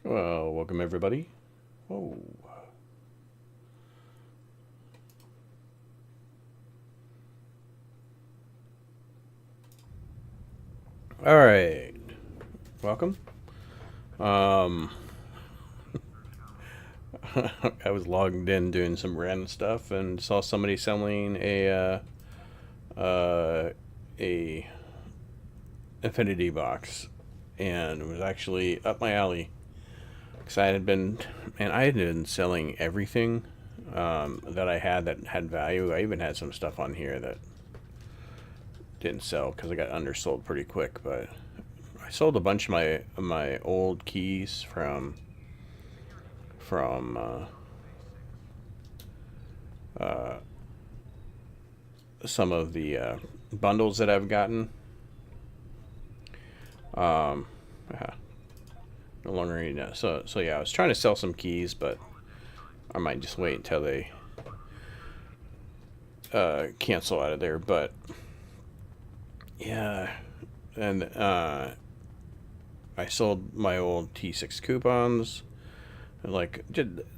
Well, welcome everybody. Oh, all right. Welcome. Um, I was logged in doing some random stuff and saw somebody selling a Infinity box, and it was actually up my alley. Cause I had been selling everything that I had that had value. I even had some stuff on here that didn't sell because I got undersold pretty quick, but I sold a bunch of my old keys from some of the bundles that I've gotten. Yeah, no longer need that. So yeah, I was trying to sell some keys, but I might just wait until they cancel out of there. But yeah, and I sold my old T6 coupons, like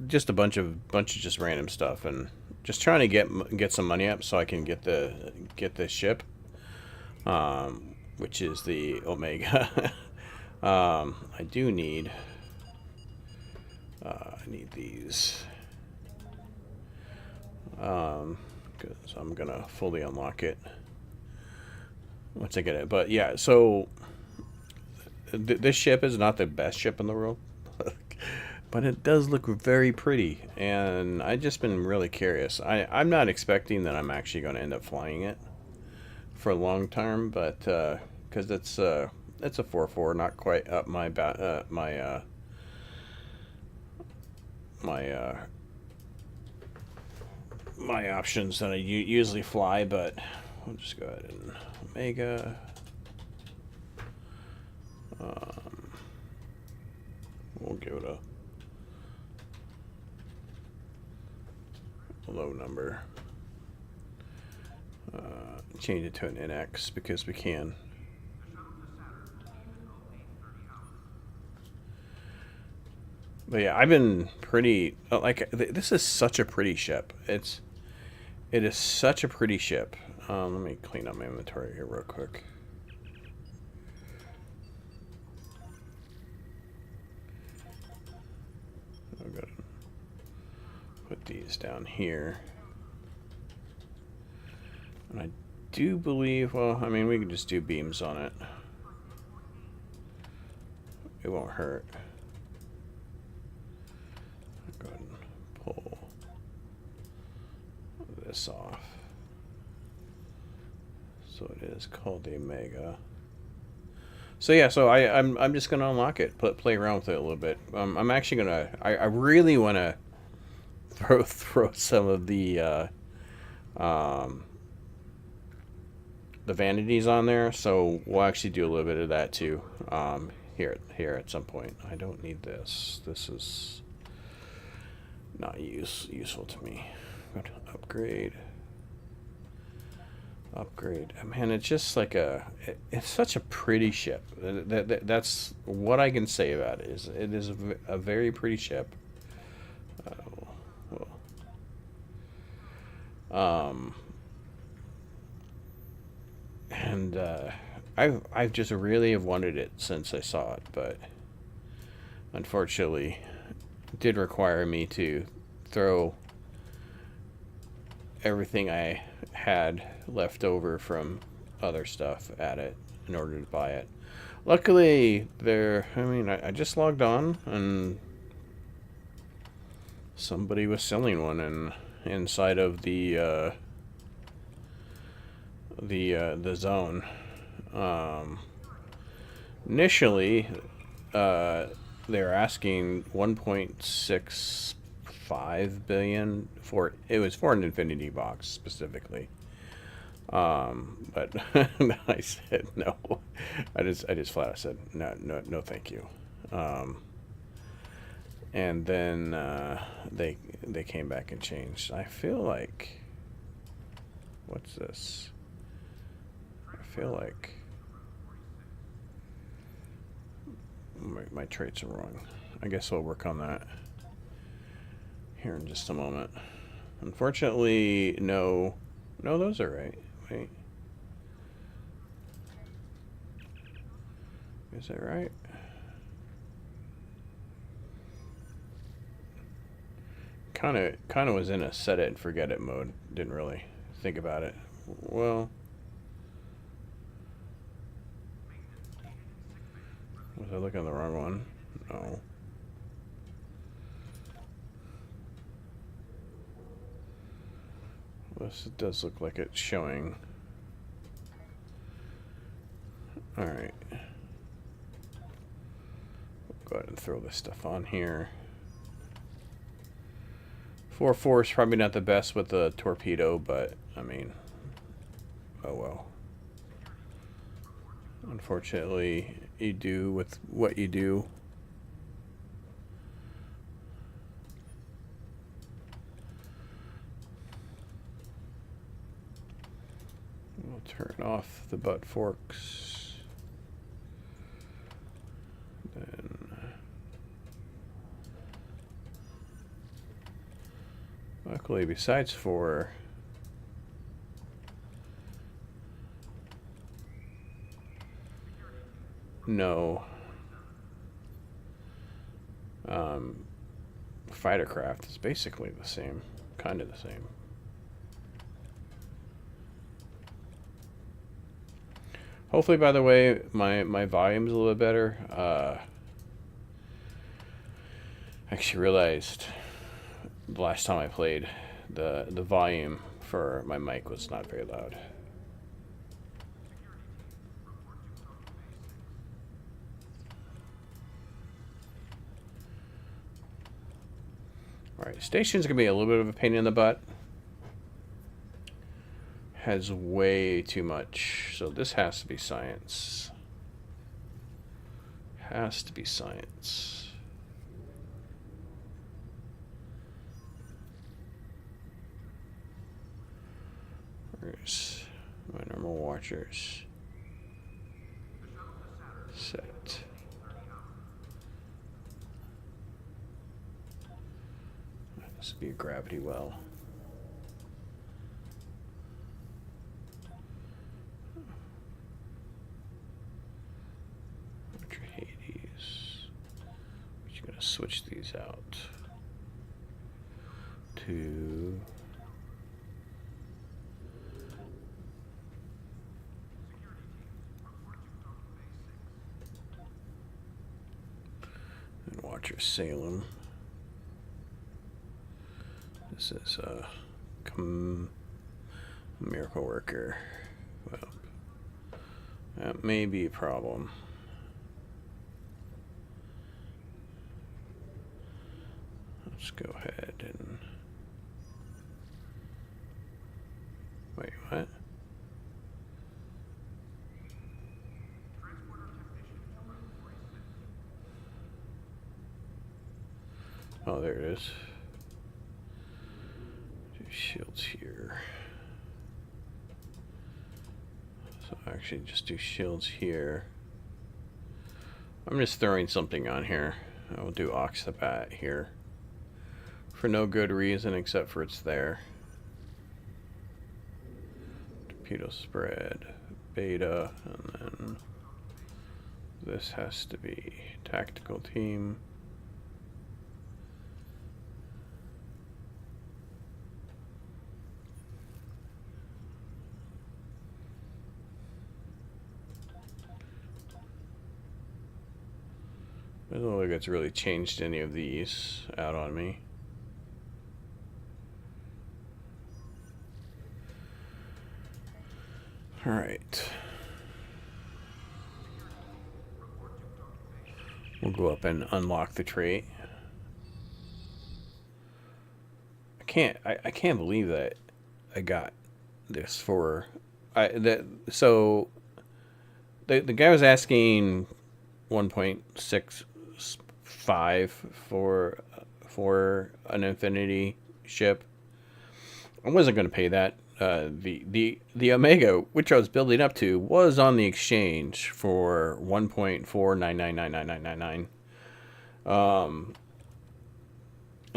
just a bunch of just random stuff, and just trying to get some money up so I can get the ship, which is the Omega. I do need I need these because I'm gonna fully unlock it once I get it. But yeah, so this ship is not the best ship in the world. But it does look very pretty, and I've just been really curious. I'm not expecting that I'm actually going to end up flying it for a long term, but because it's a 4-4, not quite up my my options that I usually fly. But we'll just go ahead and Omega. We'll give it a low number. Change it to an NX because we can. But yeah, I've been pretty like this is such a pretty ship. It is such a pretty ship. Let me clean up my inventory here real quick. I'm gonna put these down here. And I do believe, well, I mean, we can just do beams on it. It won't hurt. Go ahead and pull this off. So it is called the Omega. So yeah, so I'm just gonna unlock it, play around with it a little bit. I'm actually gonna I really want to throw some of um, the vanities on there. So we'll actually do a little bit of that too. Here at some point. I don't need this. This is not useful to me. I'm going to upgrade. Man, it's just like it's such a pretty ship. That's what I can say about it. Is it is a very pretty ship. Well, um, and I've just really have wanted it since I saw it, but unfortunately, it did require me to throw everything I had left over from other stuff at it in order to buy it. Luckily, I mean, I just logged on and somebody was selling one inside of the zone. Um, Initially, they were asking 1.65 billion for it was for an Infinity box specifically. But I said no. I just flat out said no, thank you. Um, and then they came back and changed. I feel like what's this? I feel like my traits are wrong. I guess we'll work on that here in just a moment. Unfortunately, no. No, those are right. Wait. Is that right? Kind of was in a set it and forget it mode. Didn't really think about it. Well, was I looking at the wrong one? No. This does look like it's showing. All right. Go ahead and throw this stuff on here. 4-4 is probably not the best with the torpedo, but I mean, oh well. Unfortunately, you do with what you do. We'll turn off the butt forks. Then luckily, besides 4, no fighter craft is basically the same, kind of the same. Hopefully, by the way, my volume's a little bit better. I actually realized the last time I played, the volume for my mic was not very loud. Alright, station's gonna be a little bit of a pain in the butt. Has way too much, so this has to be science. Has to be science. Where's my normal watchers? Set. This would be a gravity well. Roger Hades. We're just gonna switch these out to and Watcher Salem. This is Miracle Worker. Well, that may be a problem. Let's go ahead and wait, what? Oh, there it is. Shields here. So actually just do shields here. I'm just throwing something on here. I will do Oxabat here for no good reason except for it's there. Torpedo spread, beta, and then this has to be tactical team. I don't look like it's really changed any of these out on me. All right. We'll go up and unlock the trait. I can't believe that I got this for so the guy was asking 1.65 for an Infinity ship. I wasn't going to pay that. The Omega, which I was building up to, was on the exchange for 1.4999999. And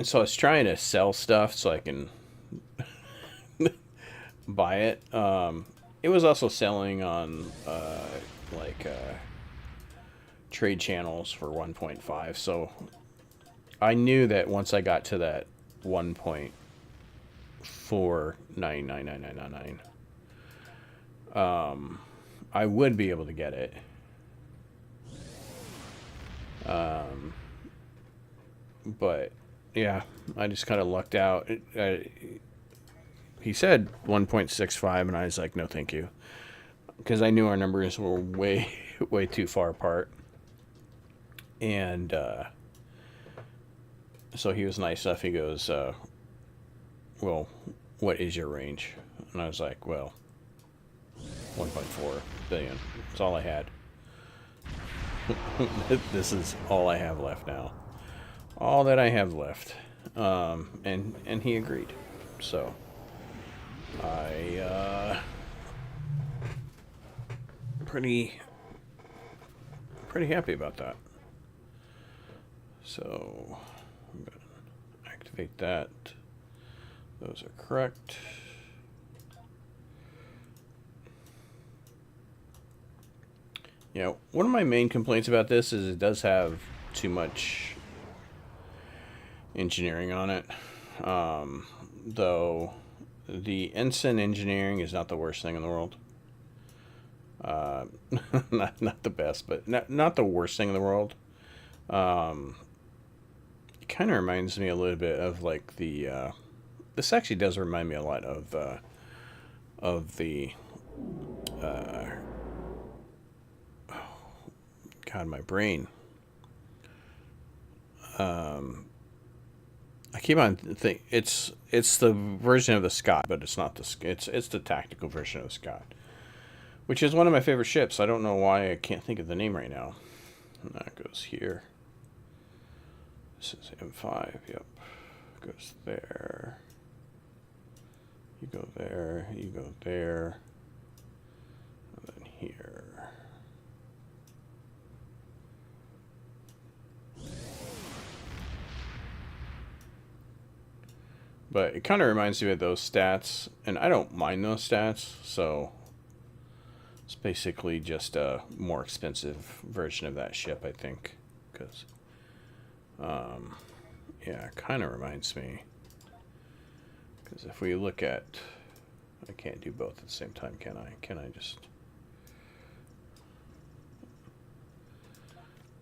so I was trying to sell stuff so I can buy it. It was also selling on like trade channels for 1.5. So I knew that once I got to that 1.4999999, I would be able to get it. But yeah, I just kind of lucked out. He said 1.65, and I was like, no, thank you, because I knew our numbers were way, way too far apart. And so he was nice enough. He goes, well, what is your range? And I was like, well, 1.4 billion. That's all I had. This is all I have left now. All that I have left. And he agreed. So I pretty happy about that. So I'm gonna activate that. Those are correct. Yeah, one of my main complaints about this is it does have too much engineering on it. Though the Ensign engineering is not the worst thing in the world. Not the best, but not the worst thing in the world. It kind of reminds me a little bit of like the. This actually does remind me a lot of the. God, my brain. I keep on think it's the version of the Scott, but it's not the it's the tactical version of the Scott, which is one of my favorite ships. I don't know why I can't think of the name right now. And that goes here. This is M5. Yep, goes there. You go there. You go there. And then here. But it kind of reminds me of those stats, and I don't mind those stats, so it's basically just a more expensive version of that ship, I think, because, yeah, it kind of reminds me, because if we look at, I can't do both at the same time, can I? Can I just,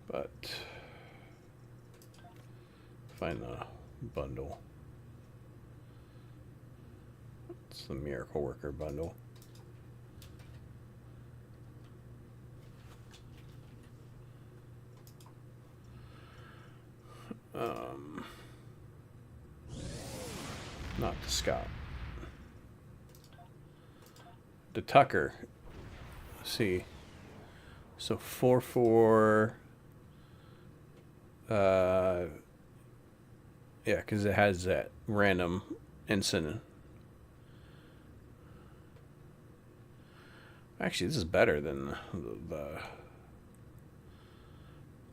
but, find the bundle. It's the Miracle Worker bundle. Not the Scott. The Tucker. Let's see. So 4-4. Yeah, because it has that random Ensign. Actually, this is better than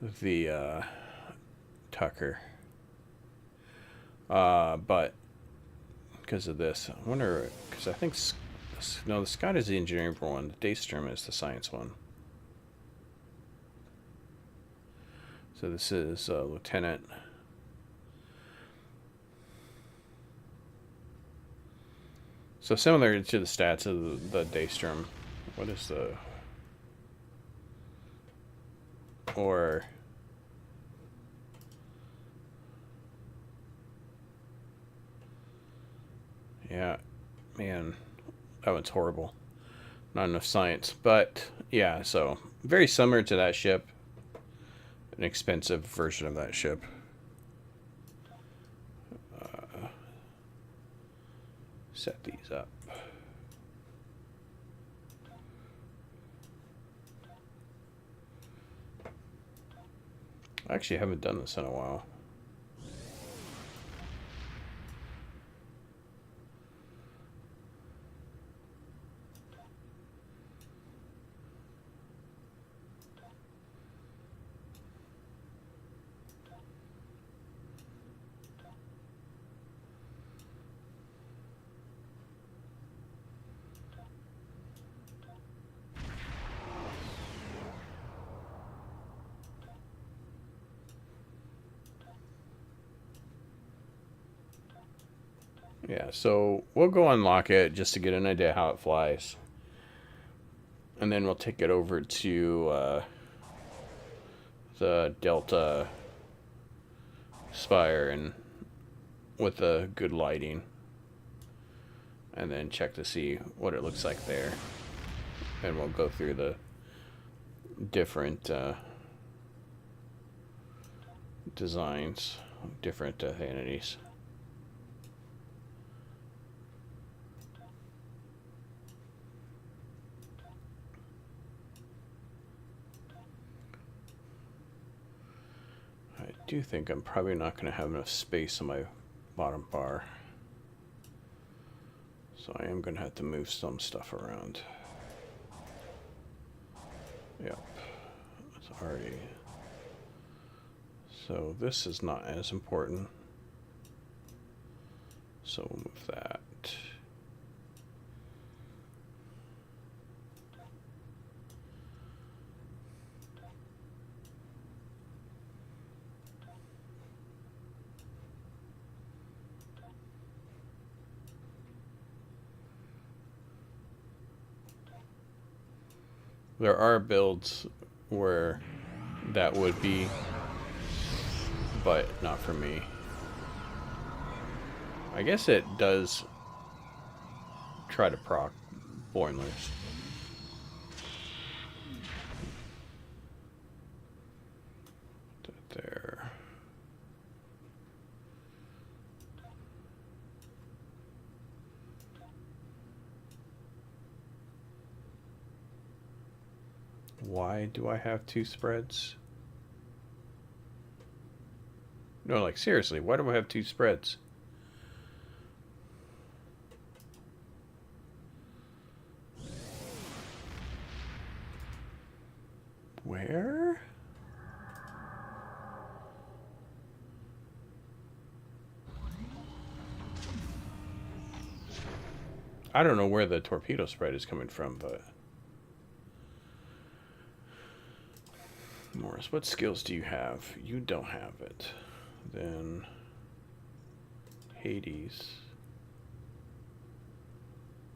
the Tucker. But because of this, I wonder, because I think no, the Scott is the engineering one. The Daystrom is the science one. So this is Lieutenant. So similar to the stats of the Daystrom. What is the... Or... Yeah, man, that one's horrible. Not enough science. But, yeah, so very similar to that ship. An expensive version of that ship. Set these up. I actually haven't done this in a while. Yeah, so we'll go unlock it just to get an idea how it flies. And then we'll take it over to the Delta Spire and with the good lighting. And then check to see what it looks like there. And we'll go through the different designs, different entities. I do think I'm probably not going to have enough space on my bottom bar. So I am going to have to move some stuff around. Yep. It's already... So this is not as important. So we'll move that. There are builds where that would be, but not for me. I guess it does try to proc boilers. There. Why do I have two spreads? No, like seriously, why do I have two spreads? Where? I don't know where the torpedo spread is coming from, but... Morris, what skills do you have? You don't have it. Then... Hades.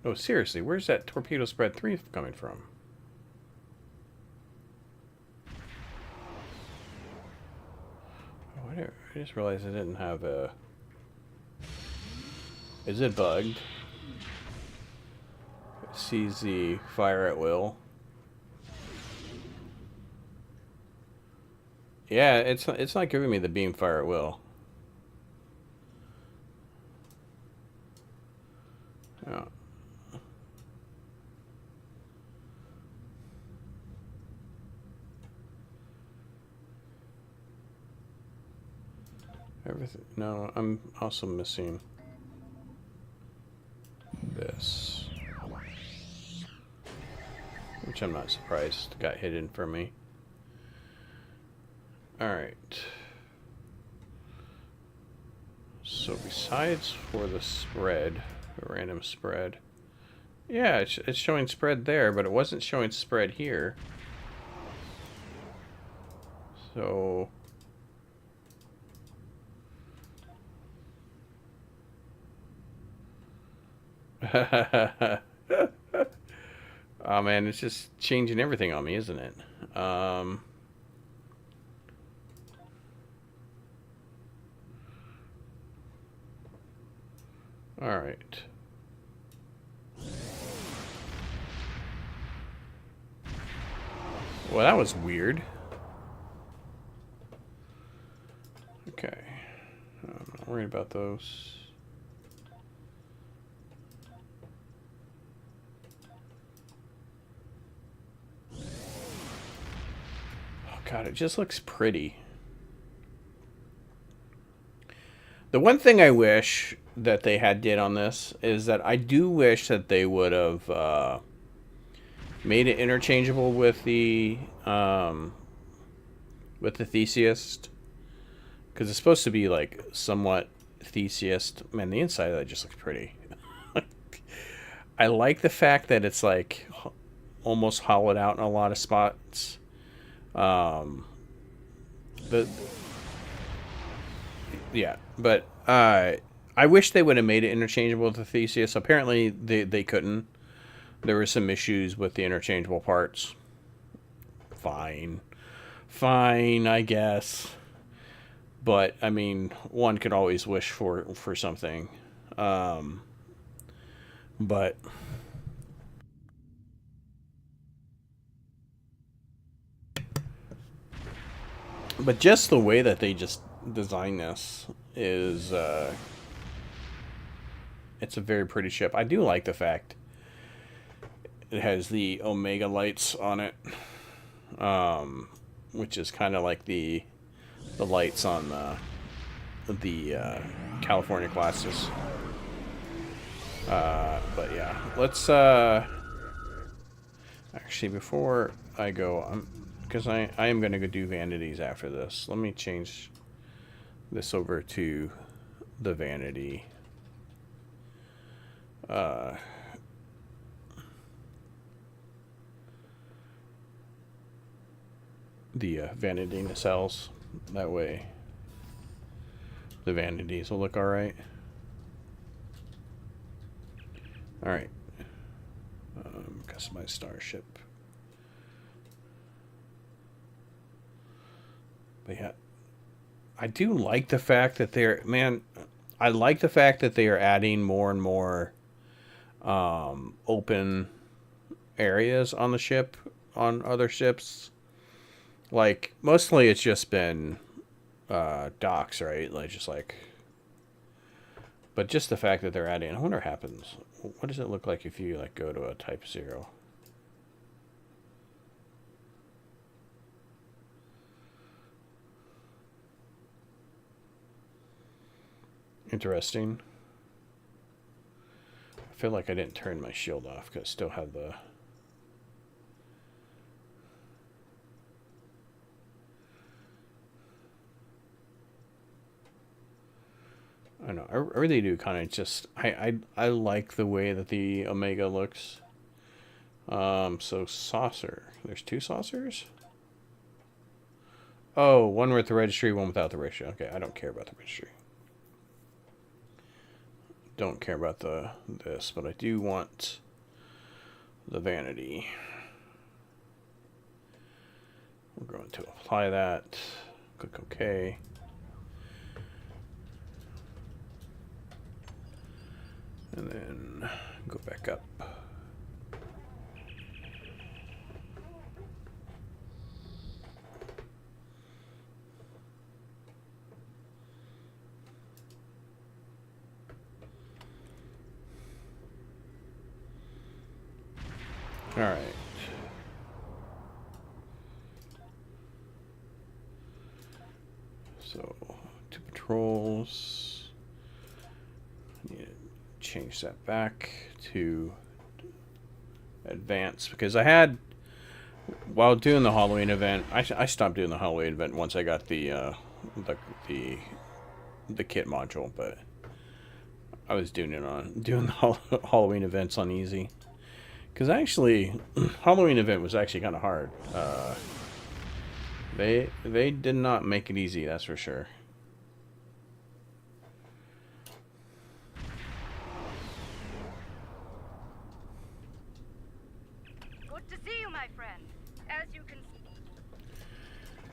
Oh, seriously, where's that torpedo spread 3 coming from? Oh, I just realized I didn't have a... Is it bugged? It sees the fire at will. Yeah, it's not giving me the beam fire at will. Oh. Everything. No, I'm also missing this, which I'm not surprised got hidden for me. Alright. So besides for the spread, the random spread, yeah, it's showing spread there, but it wasn't showing spread here. So... Oh man, it's just changing everything on me, isn't it? Alright. Well, that was weird. Okay. I'm not worried about those. God, it just looks pretty. The one thing I wish that they had did on this is that I do wish that they would have made it interchangeable with the Theseus, because it's supposed to be like somewhat Theseus. Man, the inside of that just looks pretty. I like the fact that it's like almost hollowed out in a lot of spots. Yeah, but I wish they would have made it interchangeable with the Theseus. Apparently, they couldn't. There were some issues with the interchangeable parts. Fine. Fine, I guess. But, I mean, one could always wish for something. But just the way that they just design this is it's a very pretty ship. I do like the fact it has the Omega lights on it, which is kind of like the lights on the California classes. But yeah, let's actually, before I go, because I am going to go do vanities after this. Let me change this over to the vanity. The vanity nacelles. That way the vanities will look alright. Alright. Customize starship. But yeah, I do like the fact that I like the fact that they are adding more and more open areas on the ship, on other ships. Like, mostly it's just been docks, right? Like, just like... But just the fact that they're adding... I wonder what happens. What does it look like if you, like, go to a Type 0? Interesting. I feel like I didn't turn my shield off because I still have the... I don't know. I really do kind of just... I like the way that the Omega looks. So saucer. There's two saucers? Oh, one with the registry, one without the registry. Okay, I don't care about the registry. Don't care about this, but I do want the vanity. We're going to apply that. Click OK. And then go back up. All right. So, 2 patrols. I need to change that back to advanced because I had, while doing the Halloween event, I stopped doing the Halloween event once I got the kit module, but I was doing the Halloween events on easy. Because actually, Halloween event was actually kind of hard. They did not make it easy, that's for sure. Good to see you, my friend. As you can see.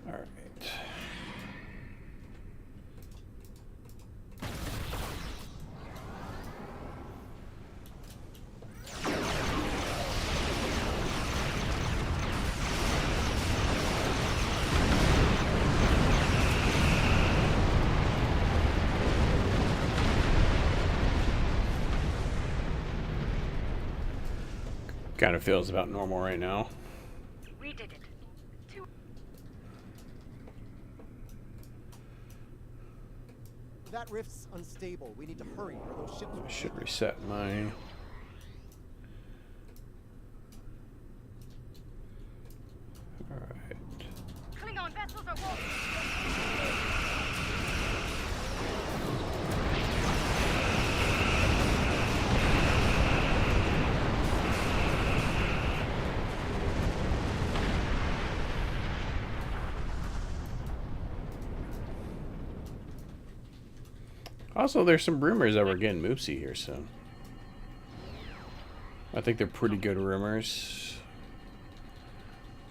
All right. Kind of feels about normal right now. We did it. That rift's unstable. We need to hurry or those ships will... I should reset my... Alright. Klingon vessels are walking. Also, there's some rumors that we're getting Moopsie here soon. I think they're pretty good rumors.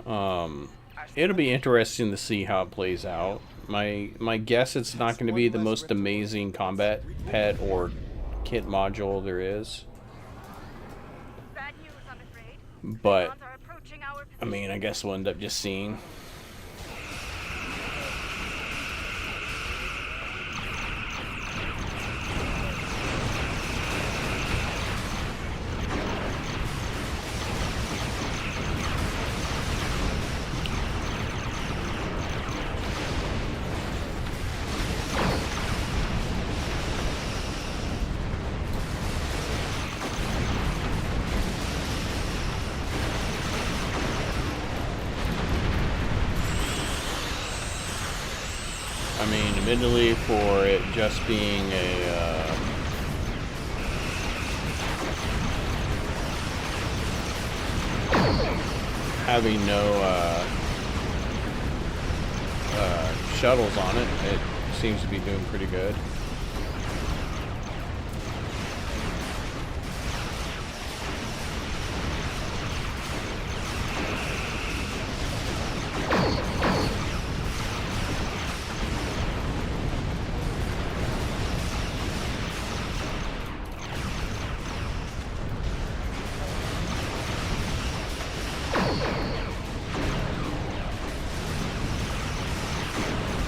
It'll be interesting to see how it plays out. My guess, it's not going to be the most amazing combat pet or kit module there is. Bad news, I'm afraid. But, Klingons are approaching our I mean, I guess we'll end up just seeing. I mean, admittedly, for it just being a having no shuttles on it, it seems to be doing pretty good.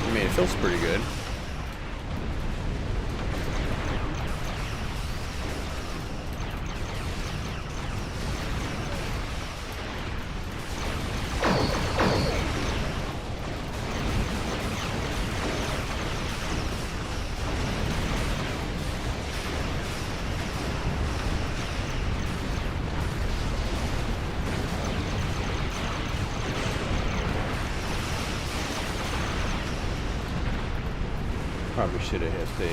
I mean, it feels pretty good. Probably should have hit the,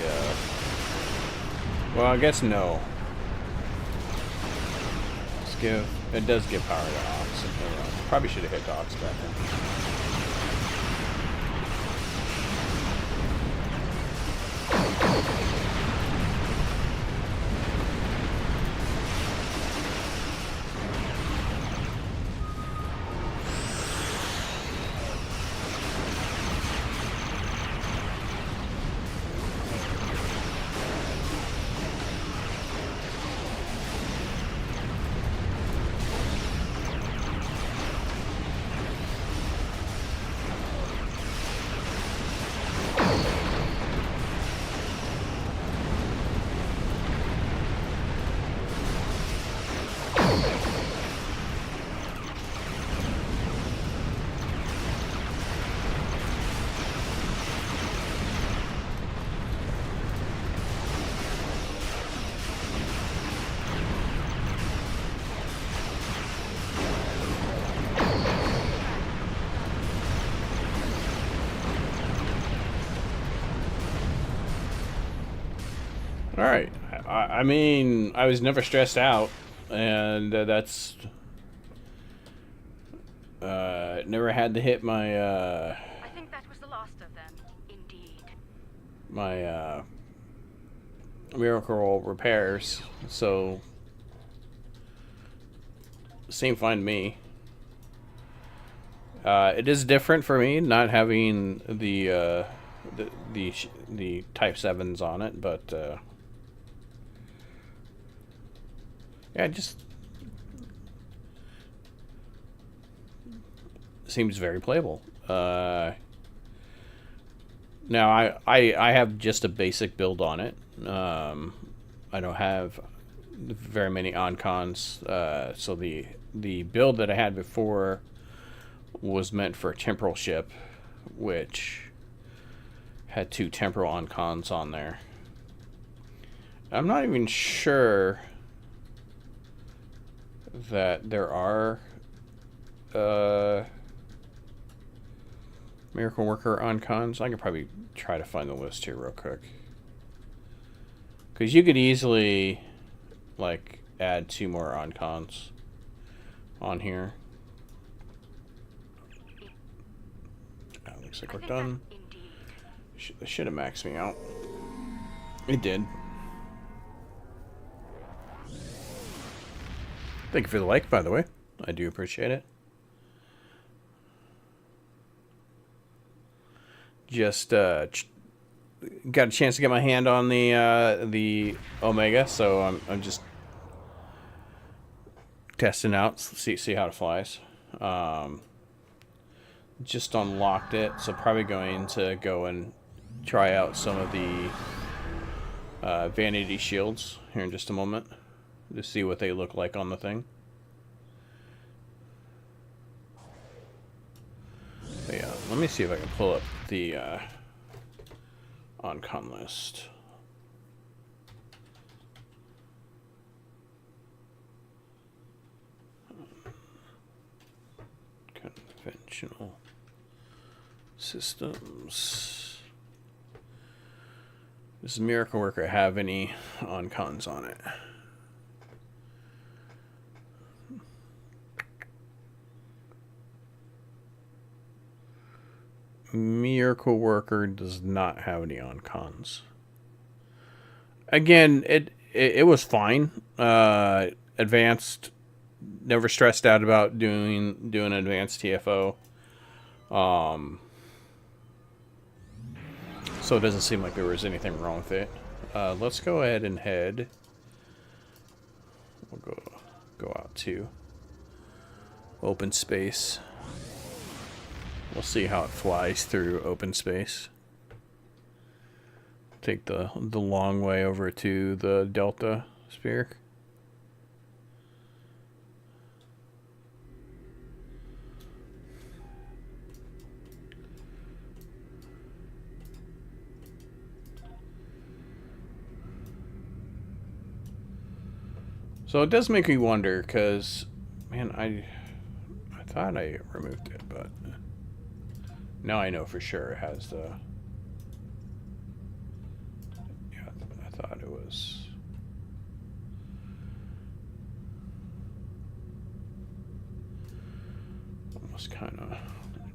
well, I guess no. Let's give, it does give power to Ox. Probably should have hit the Ox back then. All right. I mean, I was never stressed out, and that's never had to hit my I think that was the last of them. Indeed. my miracle repairs. So seemed fine to me. It is different for me not having the Type 7s on it, but yeah, it just seems very playable. Now I have just a basic build on it. I don't have very many on-cons, so the build that I had before was meant for a temporal ship, which had 2 temporal on-cons on there. I'm not even sure that there are Miracle Worker on-cons. I could probably try to find the list here real quick, because you could easily like add 2 more on-cons on here. Looks like we're done. Should have maxed me out. It did. Thank you for the like, by the way. I do appreciate it. Just got a chance to get my hand on the Omega, so I'm just testing out, see how it flies. Just unlocked it, so probably going to go and try out some of the vanity shields here in just a moment to see what they look like on the thing. But yeah, let me see if I can pull up the on-con list. Conventional systems. Does Miracle Worker have any on-cons on it? Miracle Worker does not have any on-cons. Again, it was fine. Advanced, never stressed out about doing advanced TFO. So it doesn't seem like there was anything wrong with it. Let's go ahead and head. We'll go out to open space. We'll see how it flies through open space. Take the long way over to the Delta Sphere. So it does make me wonder, because, man, I thought I removed it, but now I know for sure it has the... Yeah, I thought it was... Almost kind of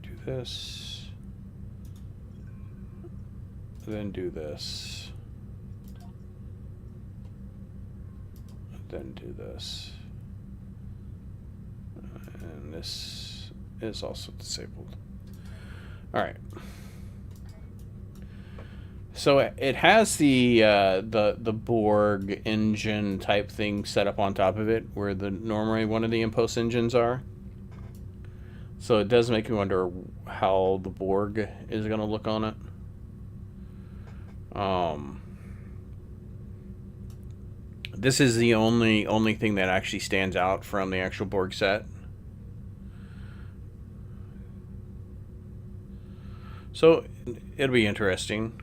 do this, then do this, then do this, and this is also disabled. All right. So it has the Borg engine type thing set up on top of it, where normally one of the impulse engines are. So it does make me wonder how the Borg is going to look on it. This is the only thing that actually stands out from the actual Borg set. So it'll be interesting.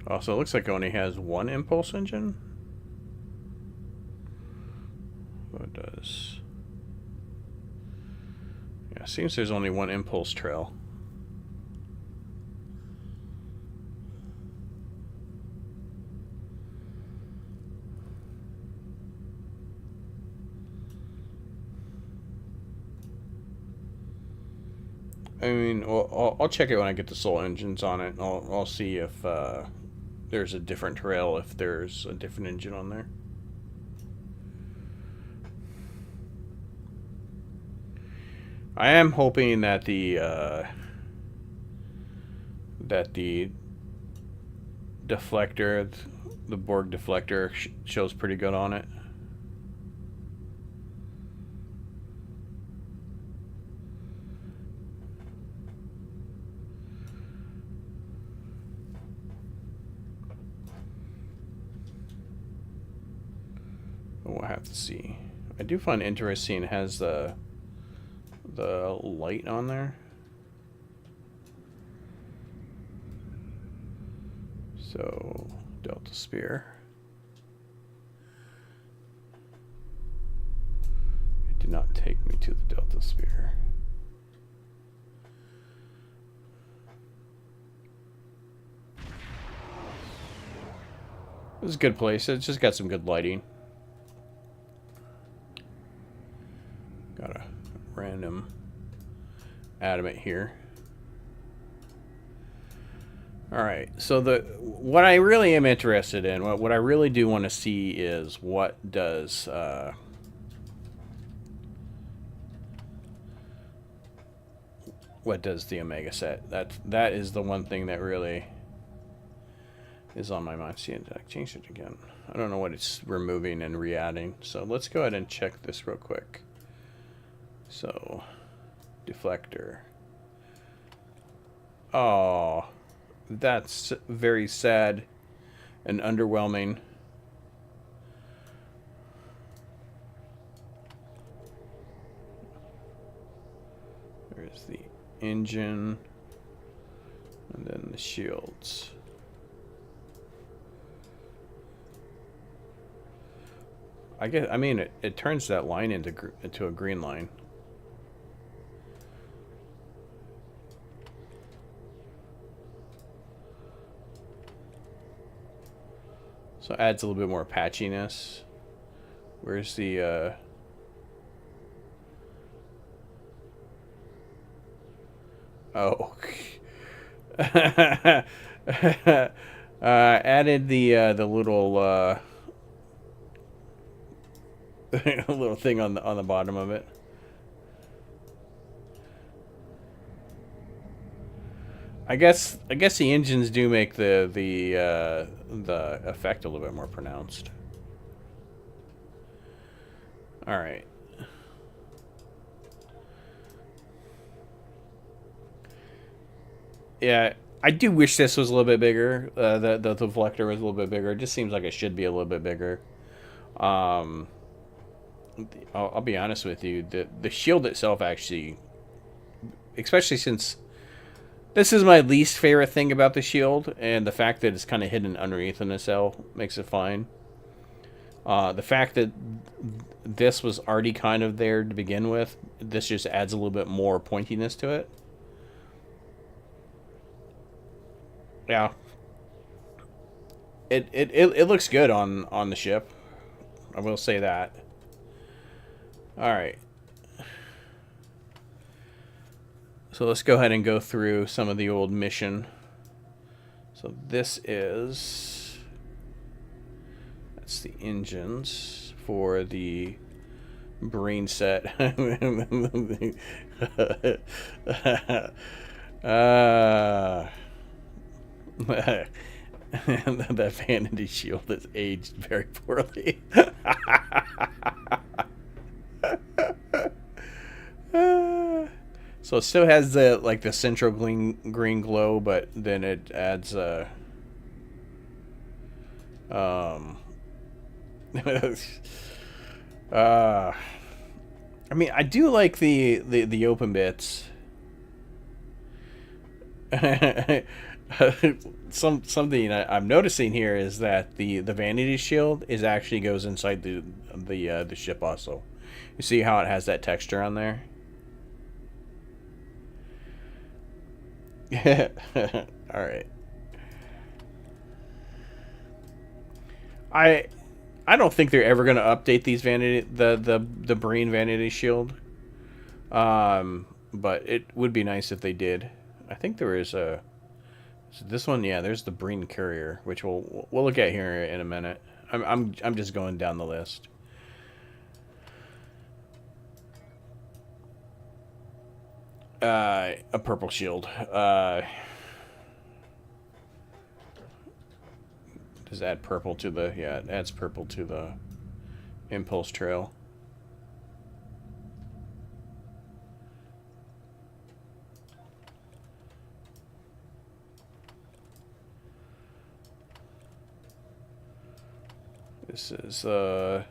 Also, it looks like it only has one impulse engine. Oh, it does. Yeah, it seems there's only one impulse trail. I mean, well, I'll check it when I get the Soul engines on it. I'll see if there's a different trail, if there's a different engine on there. I am hoping that the deflector, the Borg deflector, shows pretty good on it. We'll have to see. I do find interesting it has the light on there. So Delta Sphere. It did not take me to the Delta Sphere. It's a good place. It's just got some good lighting. Got a adamant here. All right, so what I really am interested in, what I really do want to see is what does the Omega set. That is the one thing that really is on my mind. See, I changed it again. I don't know what it's removing and re-adding. So let's go ahead and check this real quick. So, deflector. Oh, that's very sad and underwhelming. There's the engine and then the shields. I mean, it turns that line into a green line. So it adds a little bit more patchiness. Where's the oh. Added the little a little thing on the bottom of it. I guess the engines do make the effect a little bit more pronounced. All right. Yeah, I do wish this was a little bit bigger. The deflector was a little bit bigger. It just seems like it should be a little bit bigger. I'll be honest with you. The shield itself actually, especially since this is my least favorite thing about the shield, and the fact that it's kind of hidden underneath the nacelle makes it fine. The fact that this was already kind of there to begin with, this just adds a little bit more pointiness to it. Yeah. It looks good on the ship. I will say that. Alright. So let's go ahead and go through some of the old mission. So this is... That's the engines for the brain set. That vanity shield is aged very poorly. So it still has the central green glow, but then it adds I mean, I do like the open bits. Something I'm noticing here is that the vanity shield actually goes inside the ship also. You see how it has that texture on there? All right. I don't think they're ever going to update these the Breen vanity shield. But it would be nice if they did. I think there is a... So this one, yeah, there's the Breen Courier, which we'll look at here in a minute. I'm just going down the list. A purple shield. Does add purple to the... Yeah, it adds purple to the impulse trail. This is the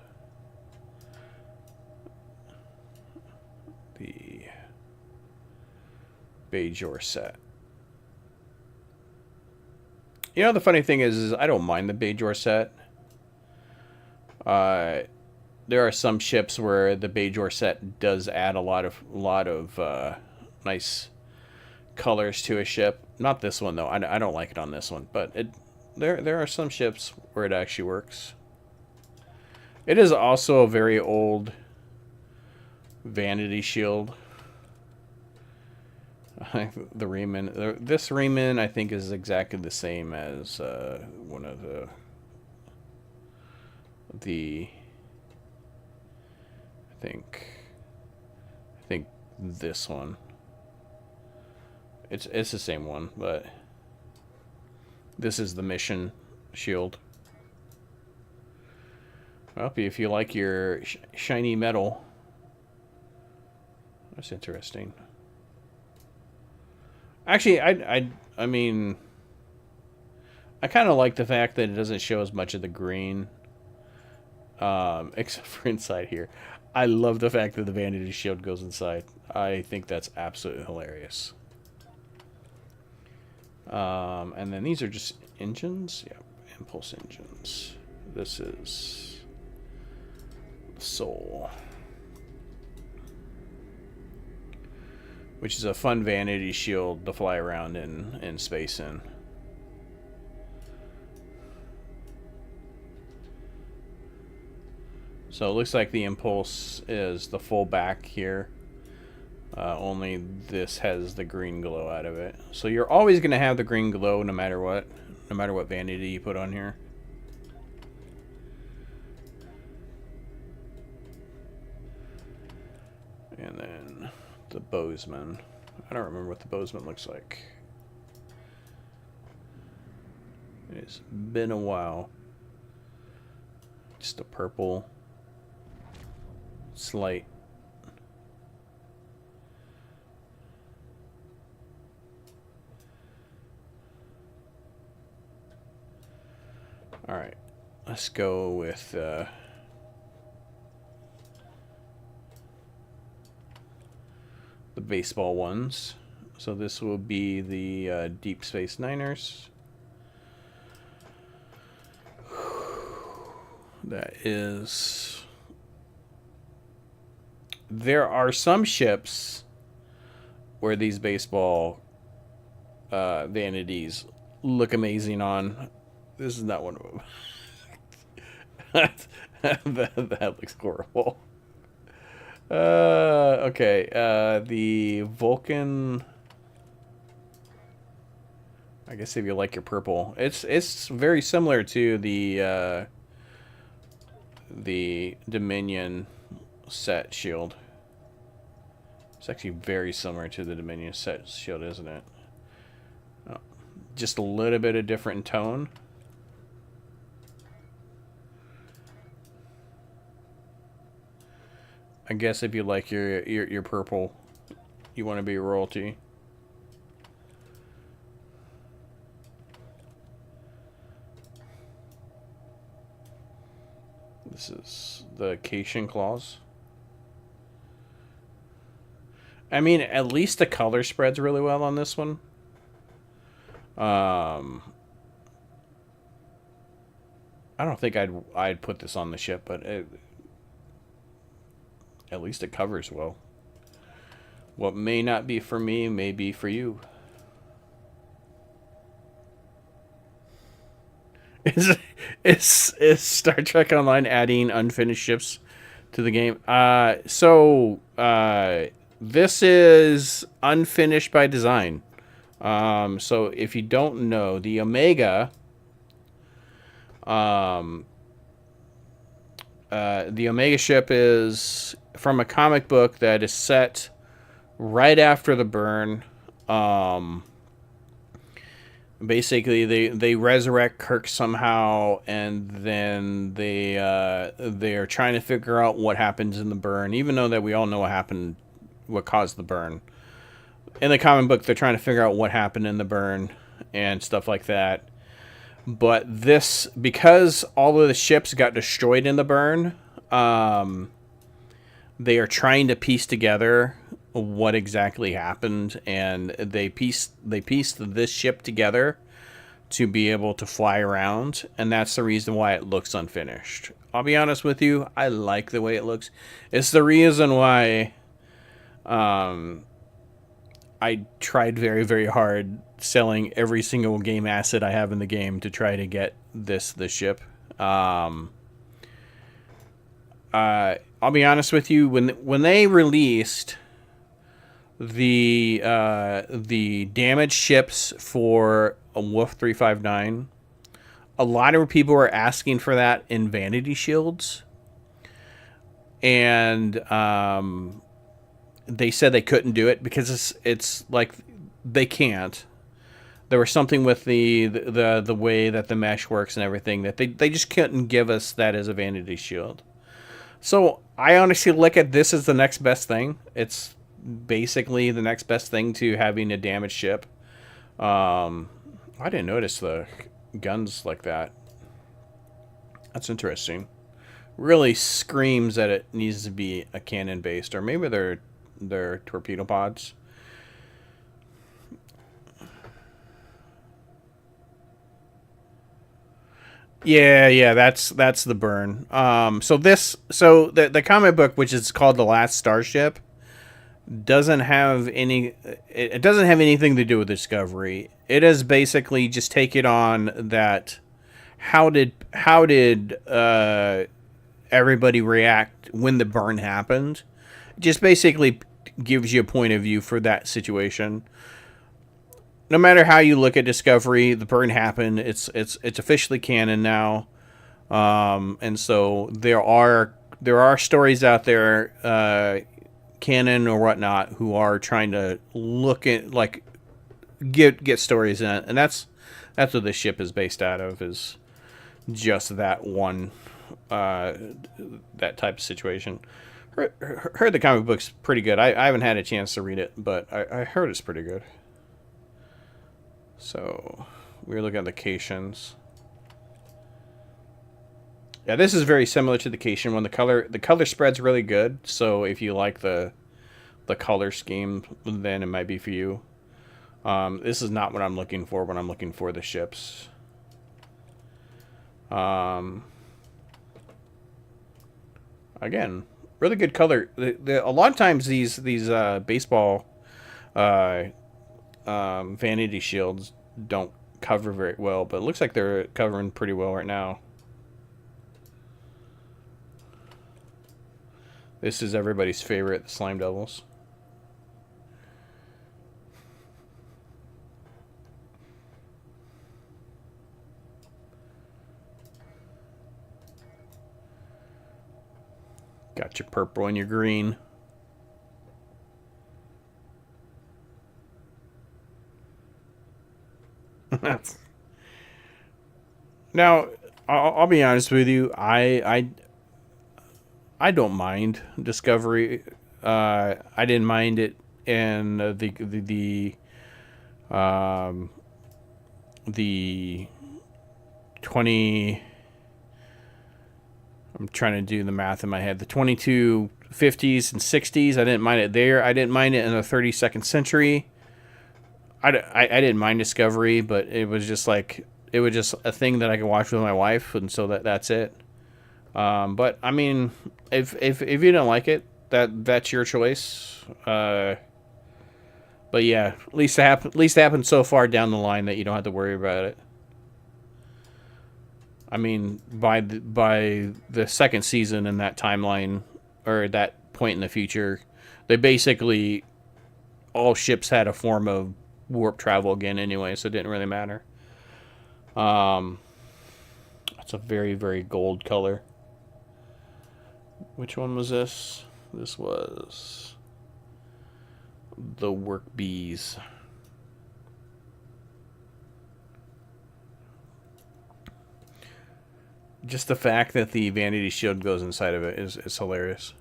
Bajor set. You know, the funny thing is I don't mind the Bajor set. There are some ships where the Bajor set does add a lot of nice colors to a ship. Not this one though. I don't like it on this one, but there are some ships where it actually works. It is also a very old vanity shield. The Riemann. This Riemann, I think, is exactly the same as one of the. I think this one. It's the same one, but this is the Mission shield. Well, if you like your shiny metal, that's interesting. Actually, I mean, I kind of like the fact that it doesn't show as much of the green, except for inside here. I love the fact that the Vanity Shield goes inside. I think that's absolutely hilarious. And then these are just engines. Yeah, impulse engines. This is Soul, which is a fun Vanity Shield to fly around in space in. So it looks like the Impulse is the full back here. Only this has the green glow out of it. So you're always going to have the green glow no matter what. No matter what Vanity you put on here. And then the Bozeman. I don't remember what the Bozeman looks like. It's been a while. Just a purple. Slight. All right, let's go with the baseball ones. So this will be the Deep Space Niners. That is... There are some ships where these baseball vanities look amazing on. This is not one of them. that looks horrible. Okay. The Vulcan. I guess if you like your purple, it's very similar to the Dominion set shield. It's actually very similar to the Dominion set shield, isn't it? Oh, just a little bit of different tone. I guess if you like your purple, you want to be royalty. This is the Cation clause. I mean, at least the color spreads really well on this one. I don't think I'd put this on the ship, but at least it covers well. What may not be for me may be for you. Is Star Trek Online adding unfinished ships to the game? This is unfinished by design. So if you don't know, the Omega, the Omega ship is from a comic book that is set right after the burn. Basically, they resurrect Kirk somehow, and then they are trying to figure out what happens in the burn, even though that we all know what happened, what caused the burn. In the comic book, they're trying to figure out what happened in the burn and stuff like that. But this, because all of the ships got destroyed in the burn, they are trying to piece together what exactly happened, and they pieced this ship together to be able to fly around, and that's the reason why it looks unfinished. I'll be honest with you, I like the way it looks. It's the reason why I tried very, very hard selling every single game asset I have in the game to try to get this ship. I'll be honest with you, when they released the damaged ships for a Wolf 359. A lot of people were asking for that in Vanity Shields, and they said they couldn't do it because it's like they can't. There was something with the way that the mesh works and everything that they just couldn't give us that as a Vanity Shield. So I honestly look at this as the next best thing. It's basically the next best thing to having a damaged ship. I didn't notice the guns like that. That's interesting. Really screams that it needs to be a cannon based, or maybe they're torpedo pods. Yeah, that's the burn. So the comic book, which is called The Last Starship, doesn't have any. It doesn't have anything to do with Discovery. It is basically just take it on that. How did everybody react when the burn happened? Just basically gives you a point of view for that situation. No matter how you look at Discovery, the burn happened. It's officially canon now, and so there are stories out there, canon or whatnot, who are trying to look at like get stories in it, and that's what this ship is based out of, is just that one that type of situation. Heard the comic book's pretty good. I haven't had a chance to read it, but I heard it's pretty good. So we're looking at the Cations. Yeah, this is very similar to the Cation one. The color spread's really good. So if you like the color scheme, then it might be for you. This is not what I'm looking for when I'm looking for the ships. Again, really good color. A lot of times these baseball Vanity Shields don't cover very well, but it looks like they're covering pretty well right now. This is everybody's favorite, the Slime Devils. Got your purple and your green. Now, I'll be honest with you. I don't mind Discovery. I didn't mind it in the 20. I'm trying to do the math in my head. The 2250s and 60s. I didn't mind it there. I didn't mind it in the 32nd century. I didn't mind Discovery, but it was just like a thing that I could watch with my wife, and so that's it. But I mean, if you don't like it, that's your choice. But yeah, at least it happened so far down the line that you don't have to worry about it. I mean, by the second season in that timeline, or that point in the future, they basically all ships had a form of warp travel again anyway, so it didn't really matter. That's a very, very gold color. Which one was this? This was the Work Bees. Just the fact that the Vanity Shield goes inside of it is hilarious.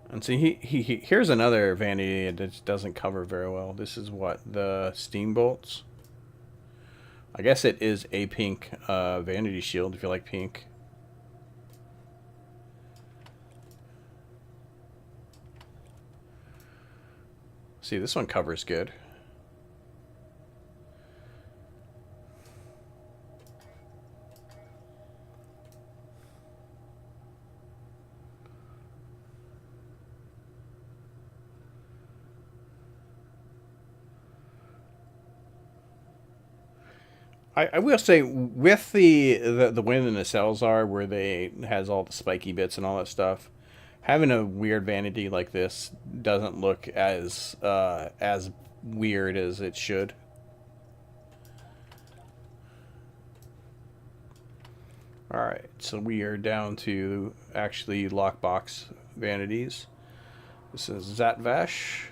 And see, here's another Vanity that doesn't cover very well. This is what, the Steambolts? I guess it is a pink Vanity Shield if you like pink. See, this one covers good. I will say with the way the nacelles are, where they has all the spiky bits and all that stuff, having a weird vanity like this doesn't look as weird as it should. All right, so we are down to actually lockbox vanities. This is Zatvash.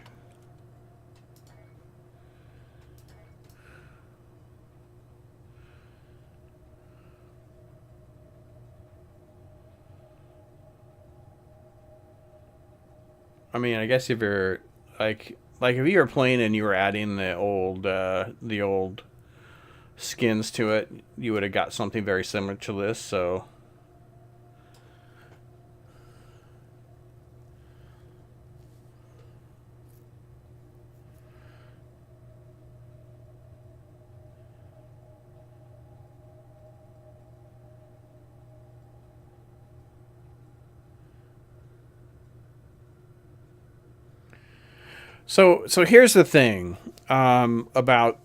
I mean, I guess if you're like if you were playing and you were adding the old skins to it, you would have got something very similar to this. So so here's the thing about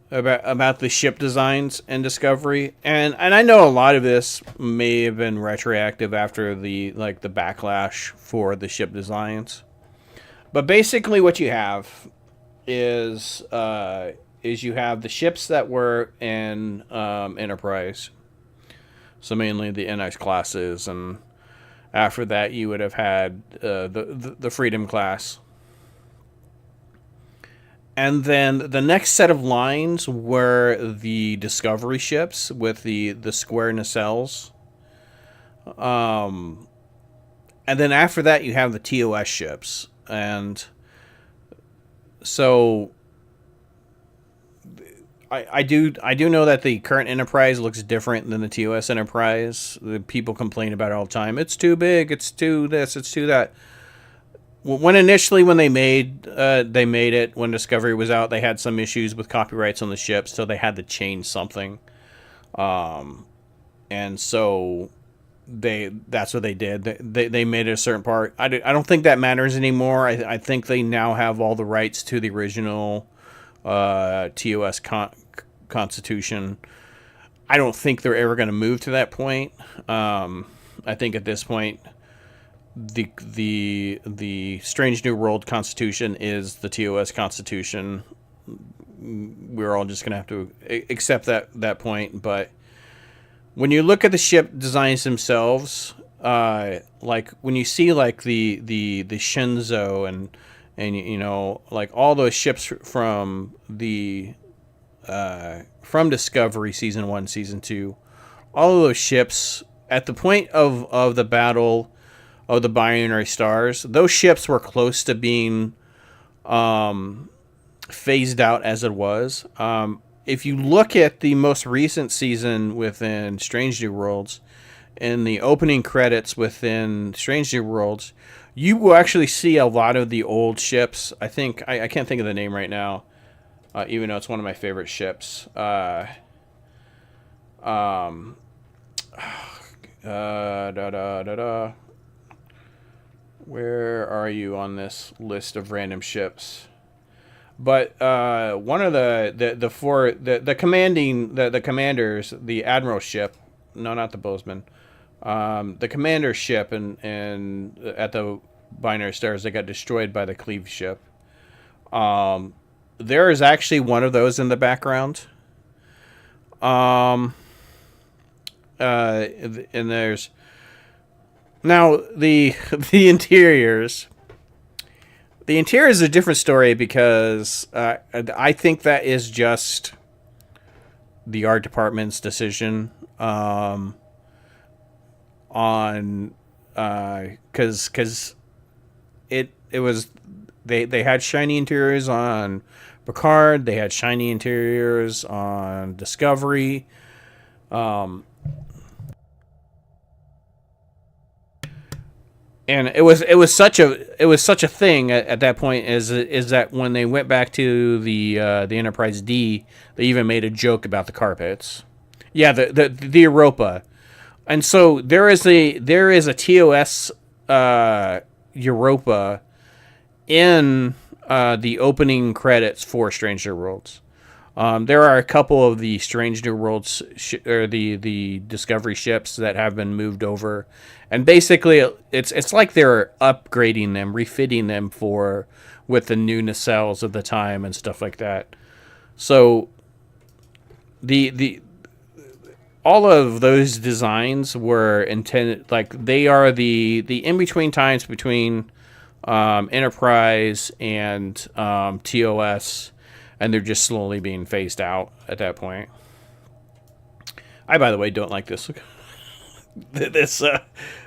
the ship designs and Discovery, and I know a lot of this may have been retroactive after the backlash for the ship designs, but basically what you have is you have the ships that were in Enterprise, so mainly the NX classes, and after that you would have had the Freedom class. And then the next set of lines were the Discovery ships with the square nacelles. And then after that, you have the TOS ships. And so I do know that the current Enterprise looks different than the TOS Enterprise. The people complain about it all the time. It's too big. It's too this. It's too that. When they made it when Discovery was out, they had some issues with copyrights on the ships, so they had to change something, and so that's what they did. They made it a certain part. I don't think that matters anymore. I think they now have all the rights to the original TOS Constitution. I don't think they're ever going to move to that point. I think at this point, the Strange New World Constitution is the TOS Constitution. We're all just gonna have to accept that point. But when you look at the ship designs themselves, like when you see like the Shinzo and you know, like all those ships from Discovery season 1, season 2, all of those ships at the point of the battle of the binary stars, those ships were close to being phased out as it was. If you look at the most recent season within Strange New Worlds, in the opening credits within Strange New Worlds, you will actually see a lot of the old ships. I think I can't think of the name right now, even though it's one of my favorite ships. Where are you on this list of random ships? But one of the commanders, the admiral ship, no, not the Bozeman, the commander ship, and at the binary stars, they got destroyed by the Cleave ship. There is actually one of those in the background. And there's now the interiors. The interior is a different story because I think that is just the art department's decision on because it was they had shiny interiors on Picard, they had shiny interiors on Discovery. And it was such a thing at that point is that when they went back to the Enterprise D, they even made a joke about the carpets. Yeah, the Europa, and so there is a TOS Europa in the opening credits for Stranger Worlds. There are a couple of the Strange New Worlds or the Discovery ships that have been moved over, and basically it's like they're upgrading them, refitting them for with the new nacelles of the time and stuff like that. So the all of those designs were intended, like they are the in between times between Enterprise and TOS, and they're just slowly being phased out at that point. I, by the way, don't like this this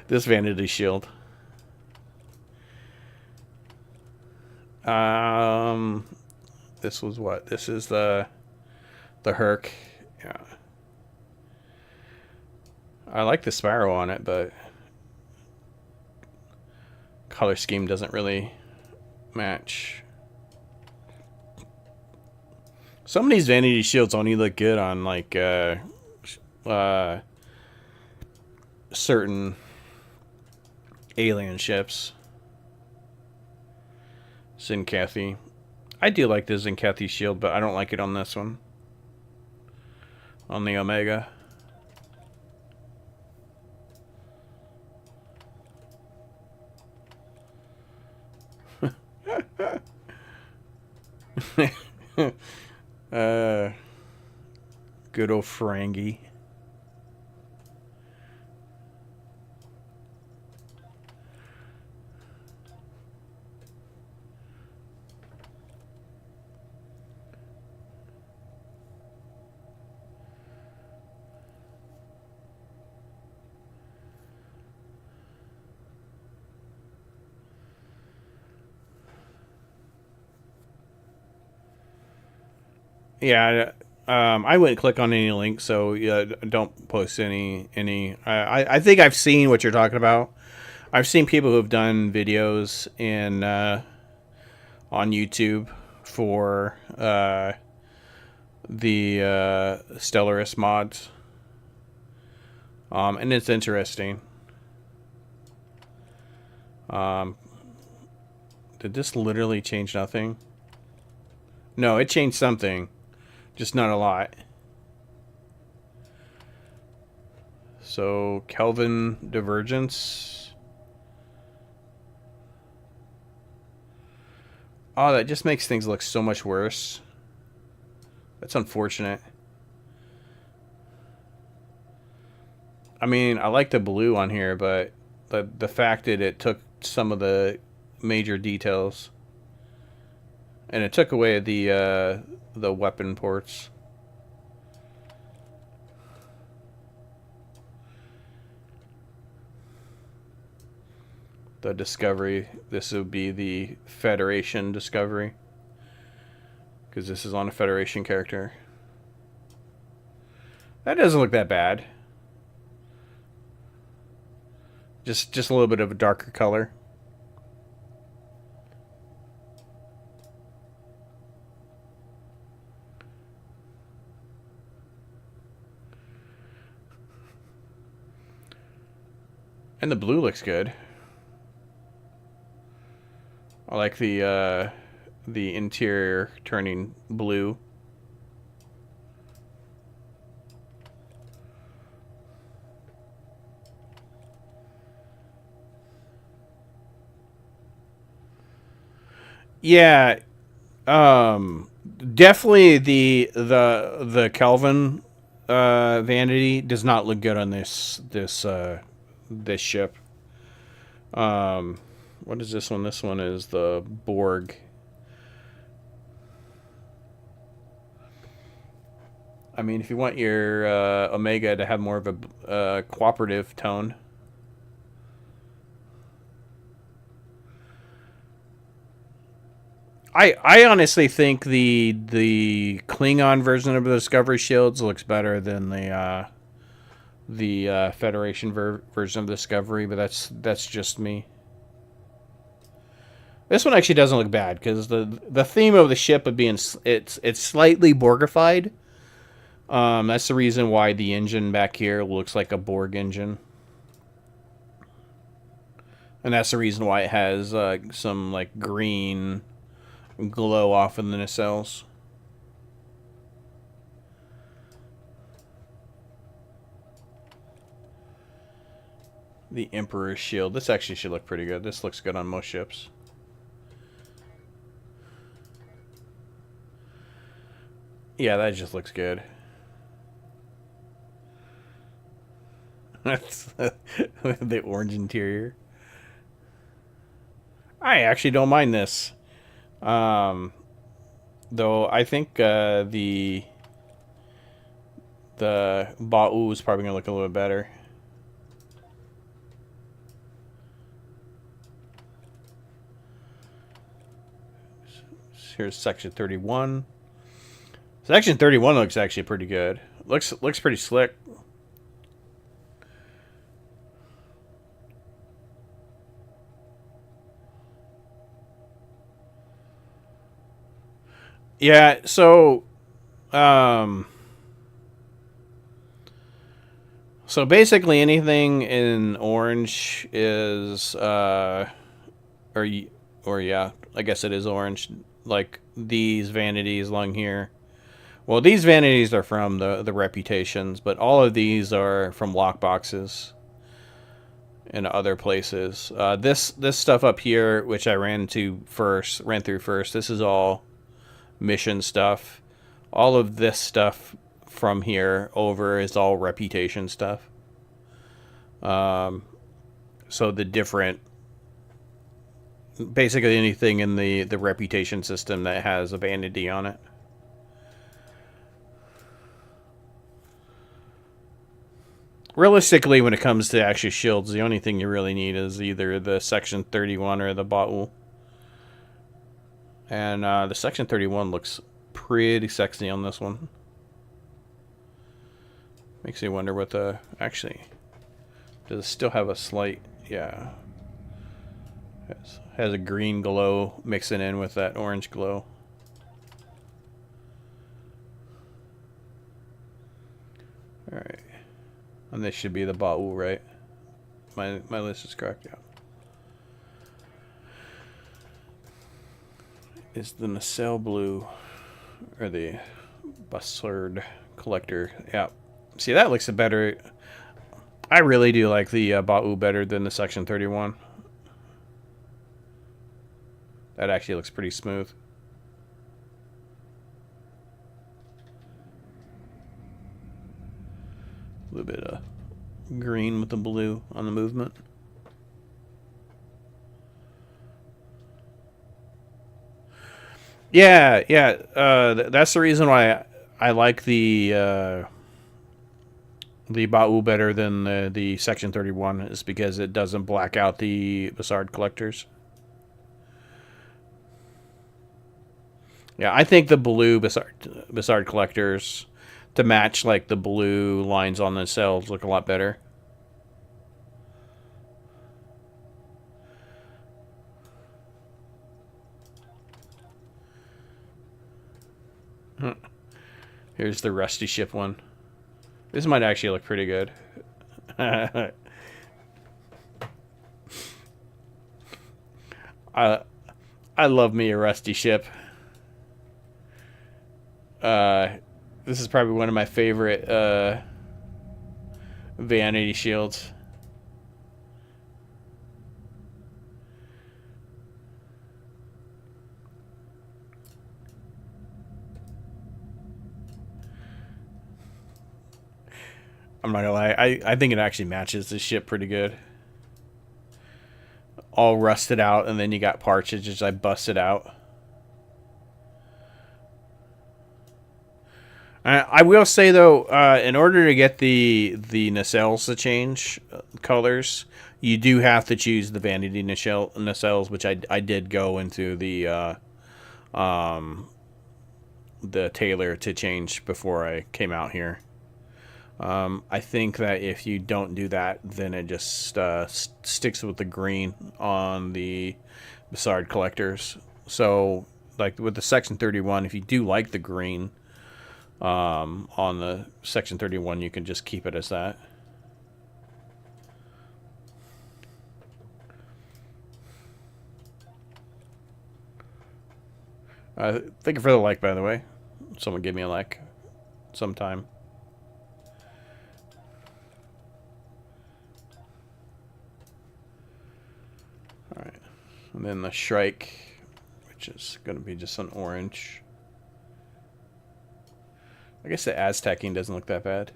Vanity Shield. This was what? This is the Herc. Yeah. I like the spiral on it, but color scheme doesn't really match. Some of these Vanity Shields only look good on like certain alien ships. Zincathi. I do like the Zincathi shield, but I don't like it on this one. On the Omega. Good old Ferengi. Yeah, I wouldn't click on any link, so yeah, don't post any. I think I've seen what you're talking about. I've seen people who've done videos in on YouTube for the Stellaris mods, and it's interesting. Did this literally change nothing? No, it changed something. Just not a lot. So, Kelvin divergence. Oh, that just makes things look so much worse. That's unfortunate. I mean, I like the blue on here, but the fact that it took some of the major details. And it took away the weapon ports. The Discovery. This would be the Federation Discovery, because this is on a Federation character. That doesn't look that bad. Just a little bit of a darker color. And the blue looks good. I like the interior turning blue. Yeah, definitely the Kelvin Vanity does not look good on this ship. What is this one? This one is the Borg. I mean, if you want your Omega to have more of a cooperative tone. I honestly think the Klingon version of the Discovery Shields looks better than the Federation version of Discovery, but that's just me. This one actually doesn't look bad, because the theme of the ship would be it's slightly Borgified. That's the reason why the engine back here looks like a Borg engine. And that's the reason why it has some like green glow off in the nacelles. the Emperor's shield. This actually should look pretty good. This looks good on most ships. Yeah, that just looks good. That's the orange interior. I actually don't mind this. Though I think the Ba'u is probably going to look a little bit better. Here's section 31. Section 31 looks actually pretty good. Looks pretty slick. Yeah, so so basically anything in orange is or yeah, I guess it is orange. Like these vanities along here. Well, these vanities are from the reputations, but all of these are from lockboxes and other places. This stuff up here, which I ran through first, this is all mission stuff. All of this stuff from here over is all reputation stuff. So the different, basically anything in the reputation system that has a vanity on it. Realistically, when it comes to actually shields, the only thing you really need is either the Section 31 or the Ba'u. And the Section 31 looks pretty sexy on this one. Makes you wonder what the... Actually, does it still have a slight... Yeah. Has a green glow mixing in with that orange glow. Alright. And this should be the Ba'u, right? My list is correct, yeah. Is the nacelle blue, or the Bussard collector. Yeah. See, that looks better. I really do like the Ba'u better than the Section 31. That actually looks pretty smooth. A little bit of green with the blue on the movement. Yeah, yeah. That's the reason why I like the Ba'u better than the Section 31 is because it doesn't black out the Bussard collectors. Yeah, I think the blue Bussard collectors to match like the blue lines on the cells look a lot better. Here's the rusty ship one. This might actually look pretty good. I love me a rusty ship. This is probably one of my favorite vanity shields. I'm not gonna lie, I think it actually matches this ship pretty good. All rusted out, and then you got parts that just like busted out. I will say though, in order to get the nacelles to change colors, you do have to choose the vanity nacelles, which I did go into the tailor to change before I came out here. I think that if you don't do that, then it just sticks with the green on the Bussard collectors. So, like with the Section 31, if you do like the green on the Section 31, you can just keep it as that. Thank you for the like, by the way. Someone give me a like sometime. And then the Shrike, which is going to be just an orange. I guess the Aztecing doesn't look that bad.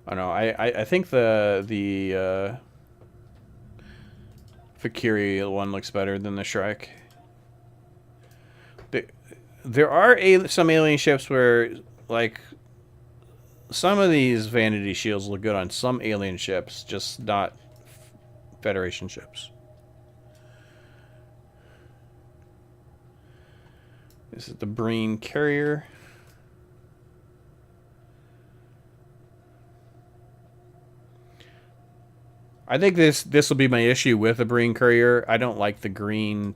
I don't know. I think the Fakiri one looks better than the Shrike. There are some alien ships where, like, some of these Vanity shields look good on some alien ships, just not Federation ships. This is the Breen carrier. I think this will be my issue with the Breen Courier. I don't like the green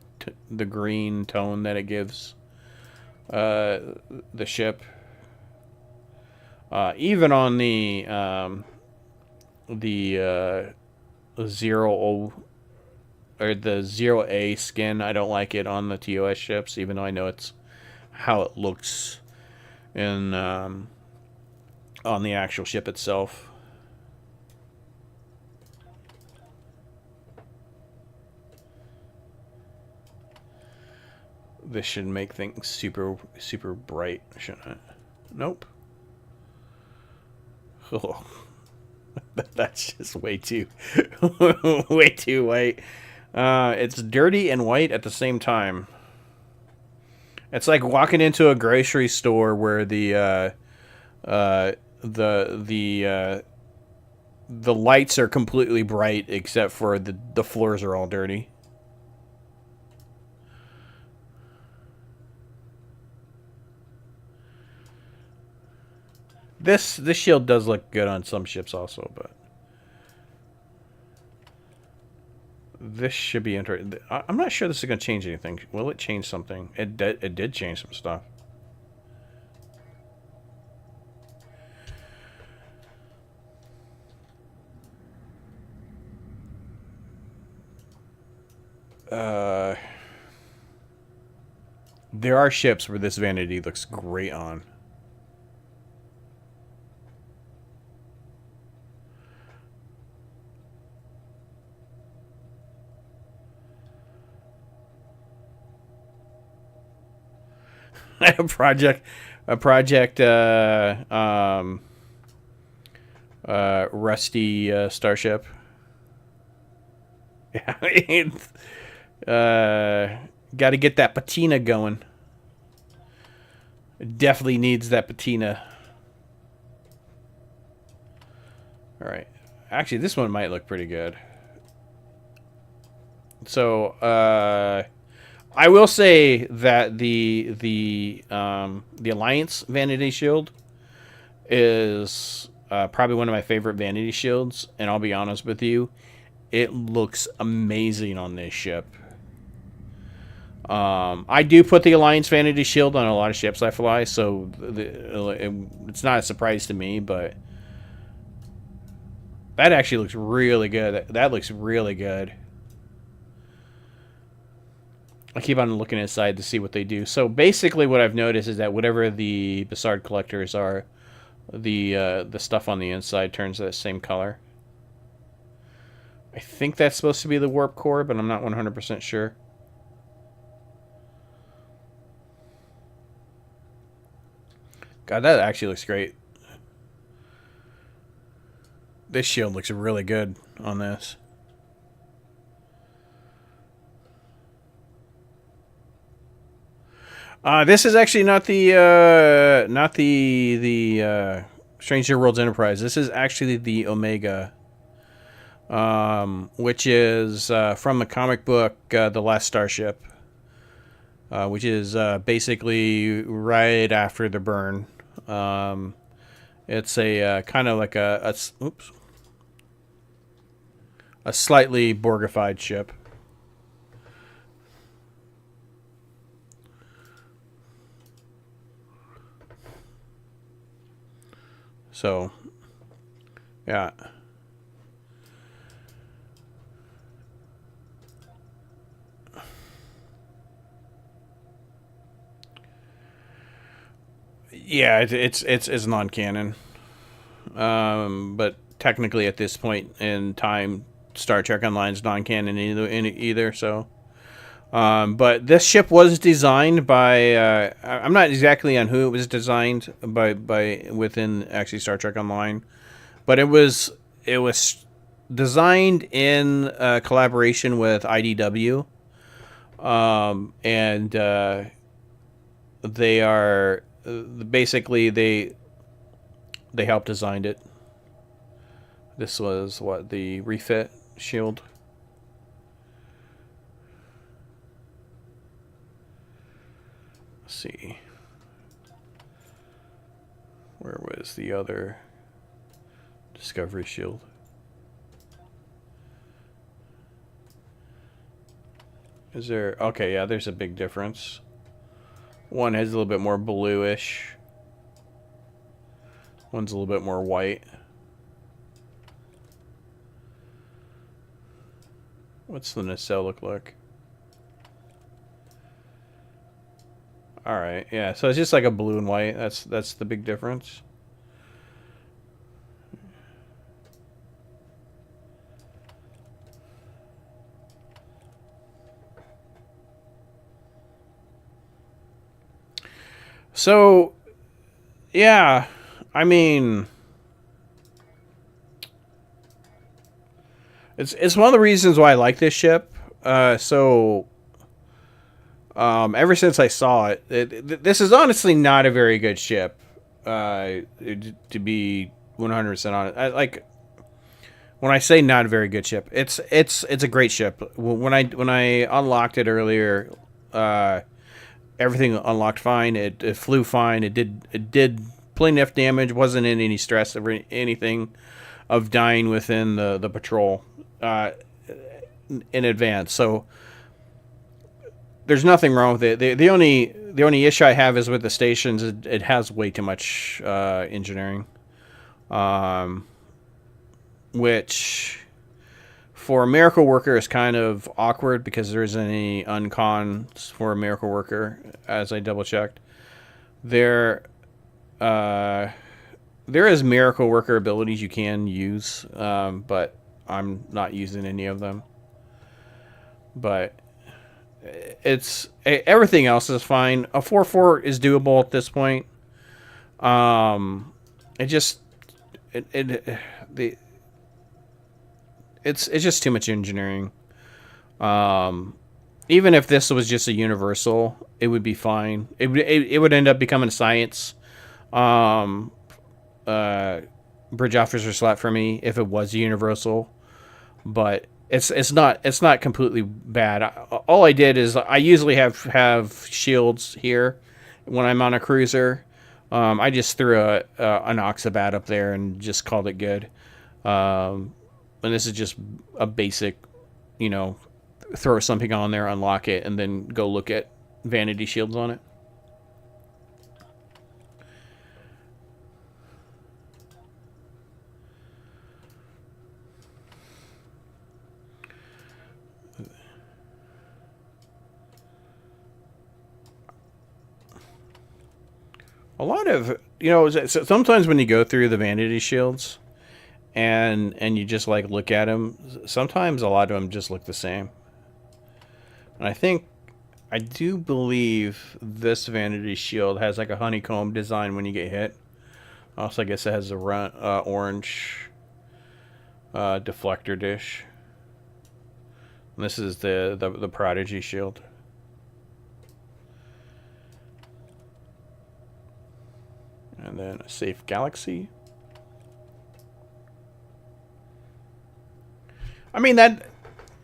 tone that it gives the ship. Even on the Zero O or the Zero A skin, I don't like it on the TOS ships, even though I know it's how it looks in on the actual ship itself. This should make things super bright, shouldn't it? Nope. Oh, that's just way too white. It's dirty and white at the same time. It's like walking into a grocery store where the lights are completely bright except for the floors are all dirty. This shield does look good on some ships also, but this should be interesting. I'm not sure this is going to change anything. Will it change something? It did change some stuff. There are ships where this Vanity looks great on. a project rusty starship. Yeah, got to get that patina going. It definitely needs that patina. All right, actually, this one might look pretty good. So, I will say that the Alliance Vanity Shield is probably one of my favorite Vanity Shields, and I'll be honest with you, it looks amazing on this ship. I do put the Alliance Vanity Shield on a lot of ships I fly, so it's not a surprise to me, but that actually looks really good. That looks really good. I keep on looking inside to see what they do. So basically what I've noticed is that whatever the Bessard collectors are, the stuff on the inside turns that same color. I think that's supposed to be the warp core, but I'm not 100% sure. God, that actually looks great. This shield looks really good on this. This is actually not the Strange New Worlds Enterprise. This is actually the Omega, which is from the comic book The Last Starship, which is basically right after the burn. It's a kind of like a slightly Borgified ship. So, yeah. Yeah, it's non-canon. But technically at this point in time, Star Trek Online is non-canon either. So, but this ship was designed by. I'm not exactly on who it was designed by within actually Star Trek Online, but it was designed in collaboration with IDW, and they are basically they helped design it. This was what, the refit shield. Let's see. Where was the other Discovery shield? Is there... Okay, yeah, there's a big difference. One has a little bit more bluish. One's a little bit more white. What's the nacelle look like? Alright, yeah, so it's just like a blue and white. That's the big difference. So, yeah, I mean, it's one of the reasons why I like this ship. Ever since I saw it, this is honestly not a very good ship. To be 100% honest, when I say not a very good ship, it's a great ship. When I unlocked it earlier, everything unlocked fine. It flew fine. It did plenty enough damage. Wasn't in any stress or anything of dying within the patrol in advance. So there's nothing wrong with it. The only issue I have is with the stations. It has way too much engineering, which for a miracle worker is kind of awkward because there isn't any uncons for a miracle worker. As I double checked, there is miracle worker abilities you can use, but I'm not using any of them. But everything else is fine. A 4-4 is doable at this point. It's just too much engineering. Even if this was just a universal, it would be fine. It would end up becoming a science bridge officer slot for me if it was a universal. But it's not completely bad. All I did is I usually have shields here when I'm on a cruiser. I just threw an Oxabat up there and just called it good. And this is just a basic, throw something on there, unlock it, and then go look at vanity shields on it. A lot of, sometimes when you go through the vanity shields and you just look at them, sometimes a lot of them just look the same. And I do believe this vanity shield has a honeycomb design when you get hit. Also, I guess it has a orange deflector dish. And this is the Prodigy shield. And then a Safe Galaxy. I mean, that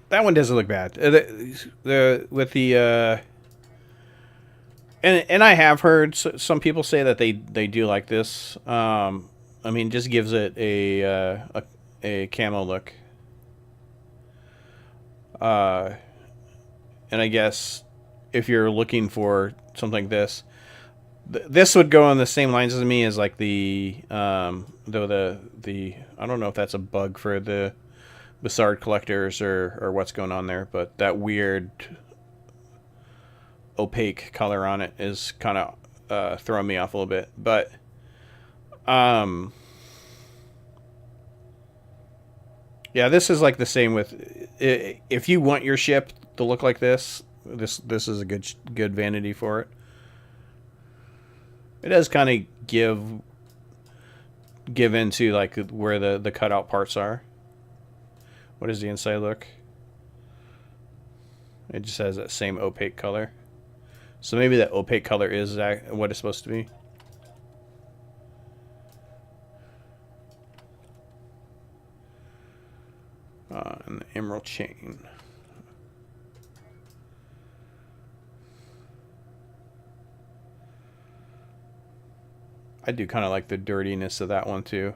one doesn't look bad. With the and I have heard some people say that they do like this. I mean, just gives it a camo look. And I guess if you're looking for something like this, this would go on the same lines as me as the I don't know if that's a bug for the Bassard collectors or what's going on there, but that weird opaque color on it is kind of throwing me off a little bit. But yeah, this is like the same with if you want your ship to look like this. This is a good vanity for it. It does kind of give into like where the cutout parts are. What does the inside look? It just has that same opaque color. So maybe that opaque color is what it's supposed to be. And the emerald chain. I do kind of like the dirtiness of that one too.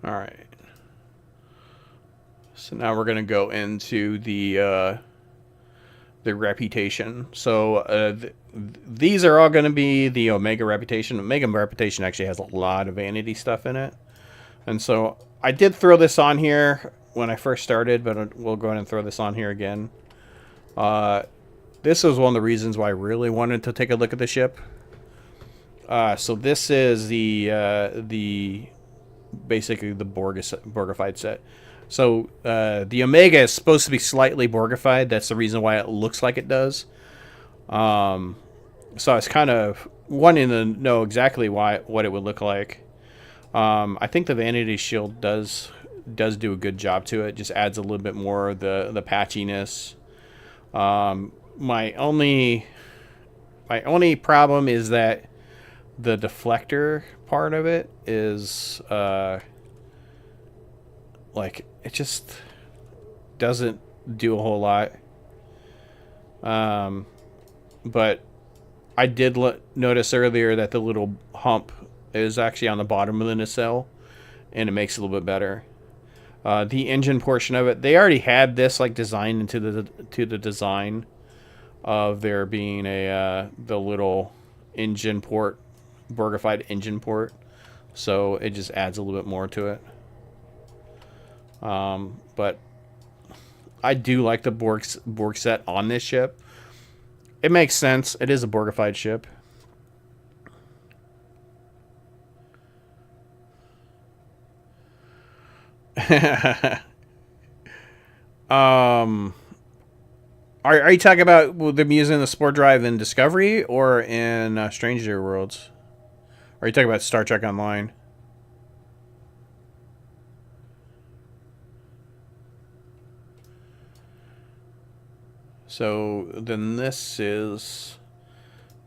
All right. So now we're going to go into the reputation. So these are all going to be the Omega reputation. Omega reputation actually has a lot of vanity stuff in it. And so I did throw this on here when I first started, but we'll go ahead and throw this on here again. This was one of the reasons why I really wanted to take a look at the ship. So this is the basically the Borgified set. So the Omega is supposed to be slightly Borgified. That's the reason why it looks like it does. So I was kind of wanting to know exactly what it would look like. I think the Vanity Shield does do a good job to it. Just adds a little bit more of the patchiness. My only problem is that the deflector part of it is like it just doesn't do a whole lot. But I did notice earlier that the little hump is actually on the bottom of the nacelle, and it makes it a little bit better. The engine portion of it, they already had this like designed into the design of there being the little engine port, Borgified engine port, so it just adds a little bit more to it. But I do like the Borg set on this ship. It makes sense. It is a Borgified ship. Are you talking about them using the Spore Drive in Discovery or in Stranger Worlds? Or are you talking about Star Trek Online? So then this is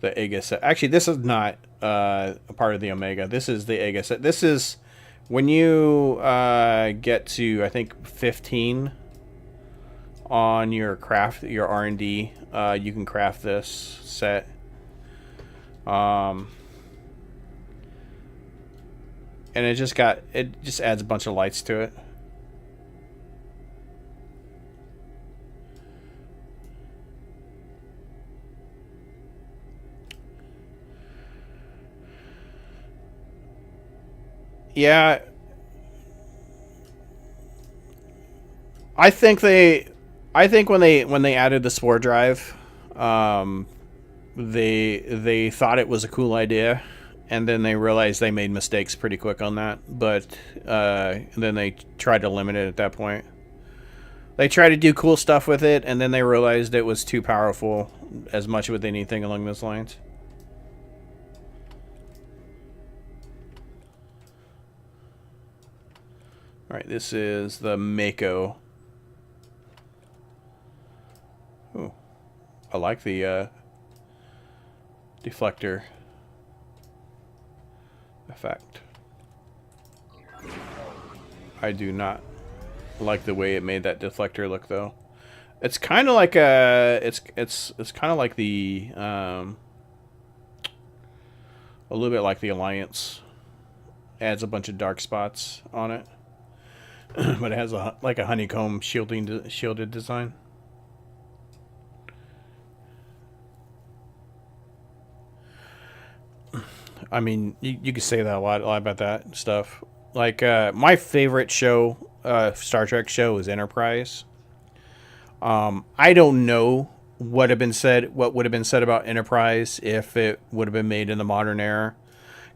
the Aegis set. Actually, this is not a part of the Omega. This is the Aegis set. This is when you get to, I think, 15 on your craft, your R&D, you can craft this set. And it just adds a bunch of lights to it. Yeah, I think when they added the Spore Drive, they thought it was a cool idea, and then they realized they made mistakes pretty quick on that. But then they tried to limit it at that point. They tried to do cool stuff with it, and then they realized it was too powerful, as much with anything along those lines. All right, this is the Mako. Ooh, I like the deflector effect. I do not like the way it made that deflector look, though. It's kind of like it's kind of like the a little bit like the Alliance. Adds a bunch of dark spots on it. But it has like a honeycomb shielded design. I mean, you could say that a lot about that stuff. Like, my favorite show, Star Trek show, is Enterprise. I don't know what would have been said about Enterprise if it would have been made in the modern era.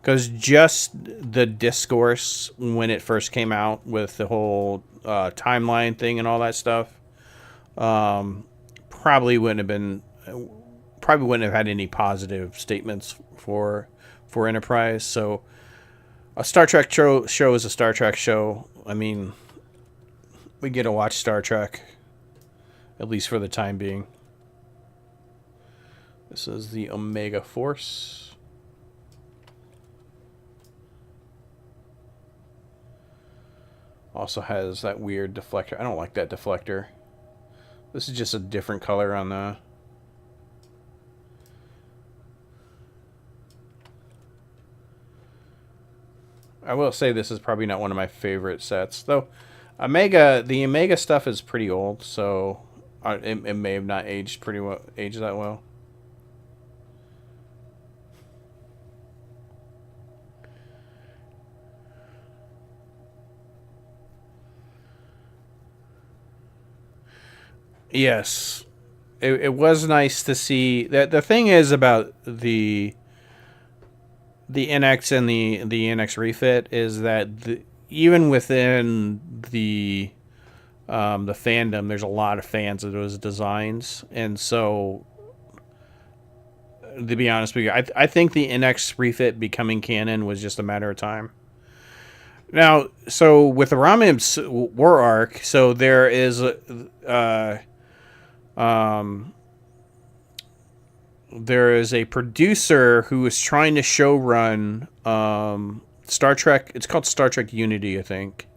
Because just the discourse when it first came out with the whole timeline thing and all that stuff, probably wouldn't have had any positive statements for Enterprise. So a Star Trek show is a Star Trek show. I mean, we get to watch Star Trek, at least for the time being. This is the Omega Force. Also has that weird deflector. I don't like that deflector. This is just a different color on the... I will say this is probably not one of my favorite sets, though. The Omega stuff is pretty old, so it may have not aged that well. Yes, it was nice to see that. The thing is about the NX and the NX refit is that even within the fandom, there's a lot of fans of those designs, and so to be honest with you, I think the NX refit becoming canon was just a matter of time. Now, so with the Romulan War Arc, so there is there is a producer who is trying to show run Star Trek. It's called Star Trek Unity, I think.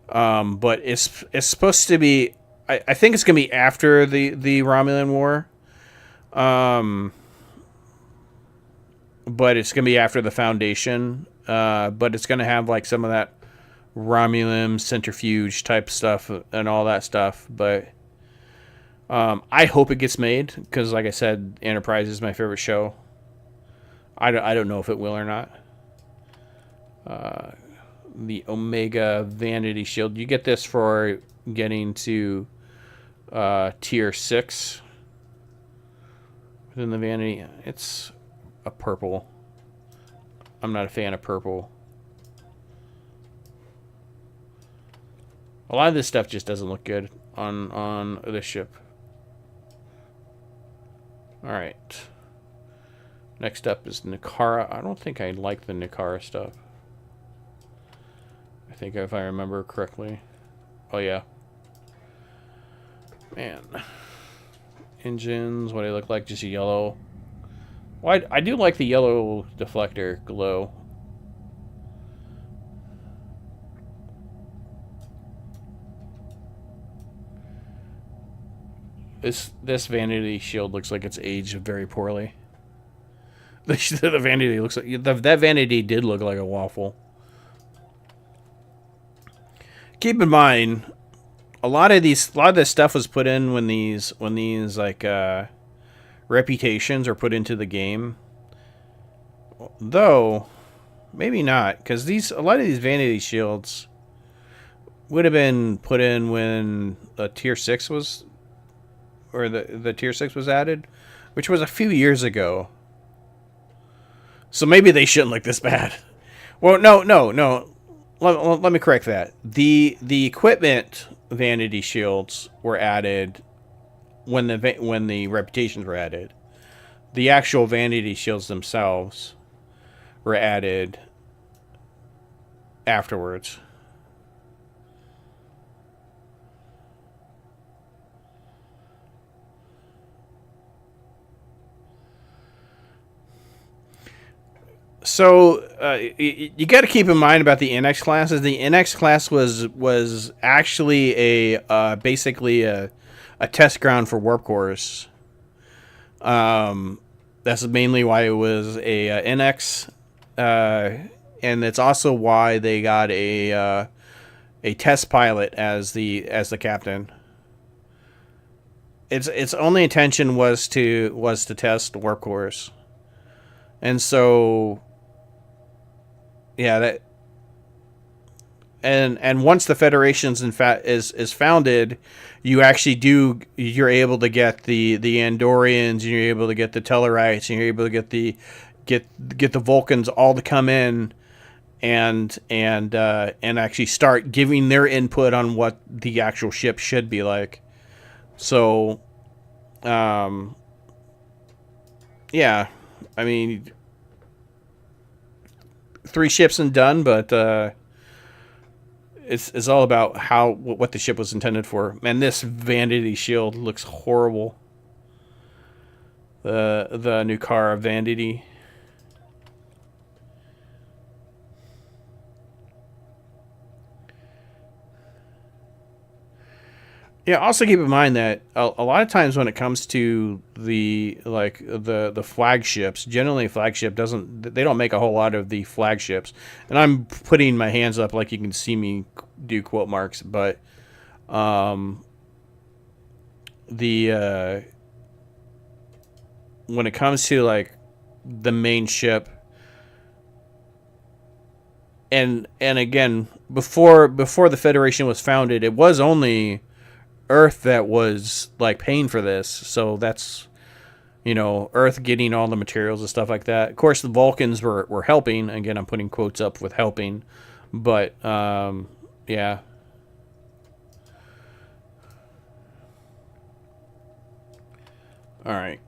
But it's supposed to be. I think it's gonna be after the Romulan War. But it's gonna be after the Foundation. But it's gonna have like some of that Romulan centrifuge type stuff and all that stuff. But I hope it gets made because, like I said, Enterprise is my favorite show. I don't know if it will or not. The Omega Vanity Shield. You get this for getting to tier 6 within the Vanity. It's a purple. I'm not a fan of purple. A lot of this stuff just doesn't look good on this ship. Alright. Next up is Nakara. I don't think I like the Nakara stuff. I think if I remember correctly. Oh, yeah. Man. Engines, what do they look like? Just a yellow. Well, I do like the yellow deflector glow. This Vanity Shield looks like it's aged very poorly. The Vanity looks like that Vanity did look like a waffle. Keep in mind, a lot of this stuff was put in when these like reputations are put into the game. Though, maybe not, because a lot of these Vanity Shields would have been put in when Tier 6 was. Or the Tier 6 was added, which was a few years ago. So maybe they shouldn't look this bad. Well, no. Let me correct that. The equipment Vanity Shields were added when the reputations were added. The actual Vanity Shields themselves were added afterwards. So you got to keep in mind about the NX classes. The NX class was actually basically a test ground for warp cores. That's mainly why it was a NX, and it's also why they got a test pilot as the captain. Its only intention was to test warp cores, and so yeah, that. And once the Federation's in fact is founded, you're able to get the Andorians, and you're able to get the Tellarites, and you're able to get the Vulcans all to come in and actually start giving their input on what the actual ship should be like. So, yeah, I mean, 3 ships and done, but it's all about what the ship was intended for. Man, this Vanity shield looks horrible. The Nukara Vanity. Yeah, also keep in mind that a lot of times when it comes to the flagships, generally flagship they don't make a whole lot of the flagships. And I'm putting my hands up like you can see me do quote marks, but the when it comes to like the main ship, and again, before the Federation was founded, it was only Earth that was like paying for this. So that's, Earth getting all the materials and stuff like that. Of course, the Vulcans were helping. Again, I'm putting quotes up with helping, but yeah. All right.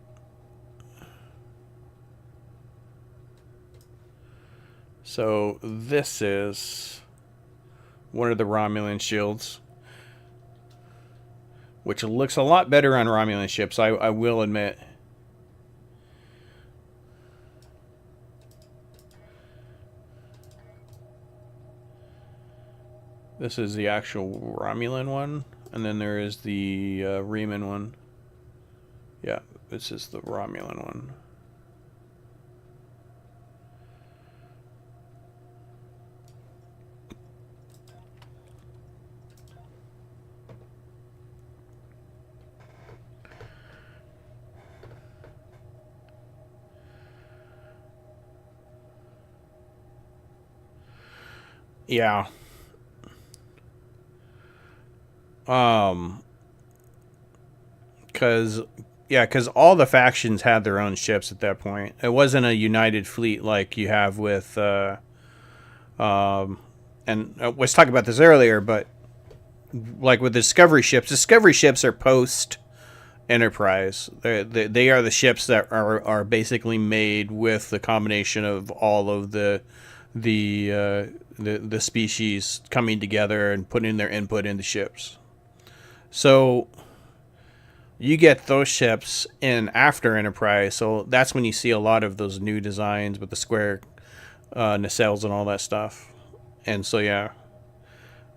So this is one of the Romulan shields, which looks a lot better on Romulan ships, I will admit. This is the actual Romulan one, and then there is the Reman one. Yeah, this is the Romulan one. Yeah. Because all the factions had their own ships at that point. It wasn't a united fleet like you have with, and I was talking about this earlier, but like with Discovery ships are post Enterprise. They are the ships that are basically made with the combination of all of the species coming together and putting their input into ships. So you get those ships in after Enterprise, so that's when you see a lot of those new designs with the square nacelles and all that stuff. And so yeah,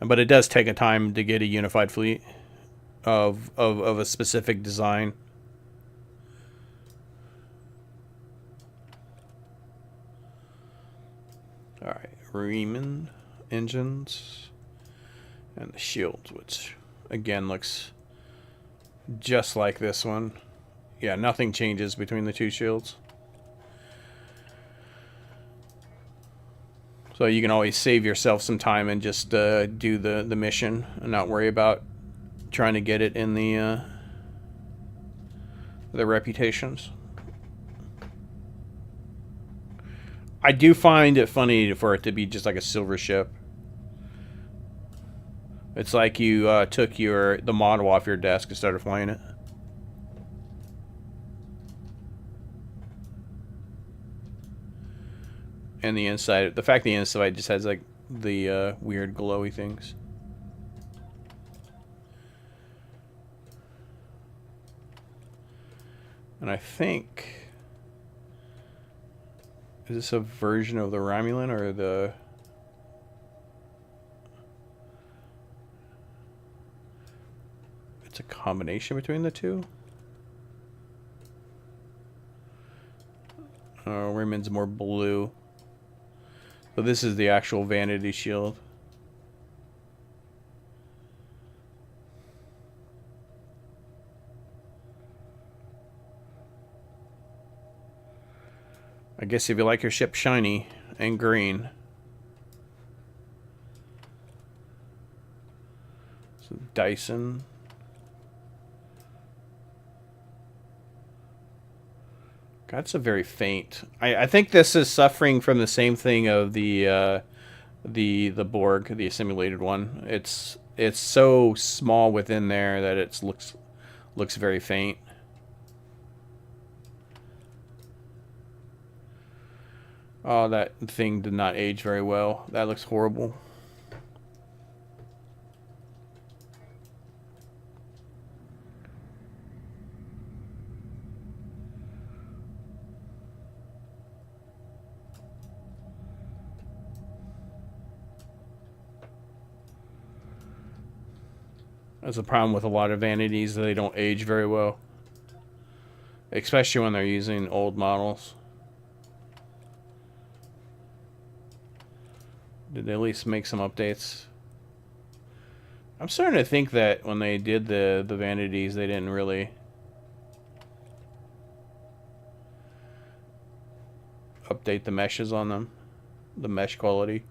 but it does take a time to get a unified fleet of a specific design. All right, Reman engines and the shields, which again looks just like this one. Yeah, nothing changes between the two shields. So you can always save yourself some time and just do the mission and not worry about trying to get it in the reputations. I do find it funny for it to be just like a silver ship. It's like you took the model off your desk and started flying it. And the inside, the fact the inside just has like the weird glowy things. And I think, is this a version of the Romulan or the... It's a combination between the two? Oh, Reman's more blue. So this is the actual Vanity shield. I guess if you like your ship shiny and green, Dyson. That's a very faint. I think this is suffering from the same thing of the Borg, the simulated one. It's so small within there that it looks very faint. Oh, that thing did not age very well. That looks horrible. That's a problem with a lot of vanities. They don't age very well. Especially when they're using old models. Did they at least make some updates? I'm starting to think that when they did the vanities, they didn't really update the meshes on them. The mesh quality.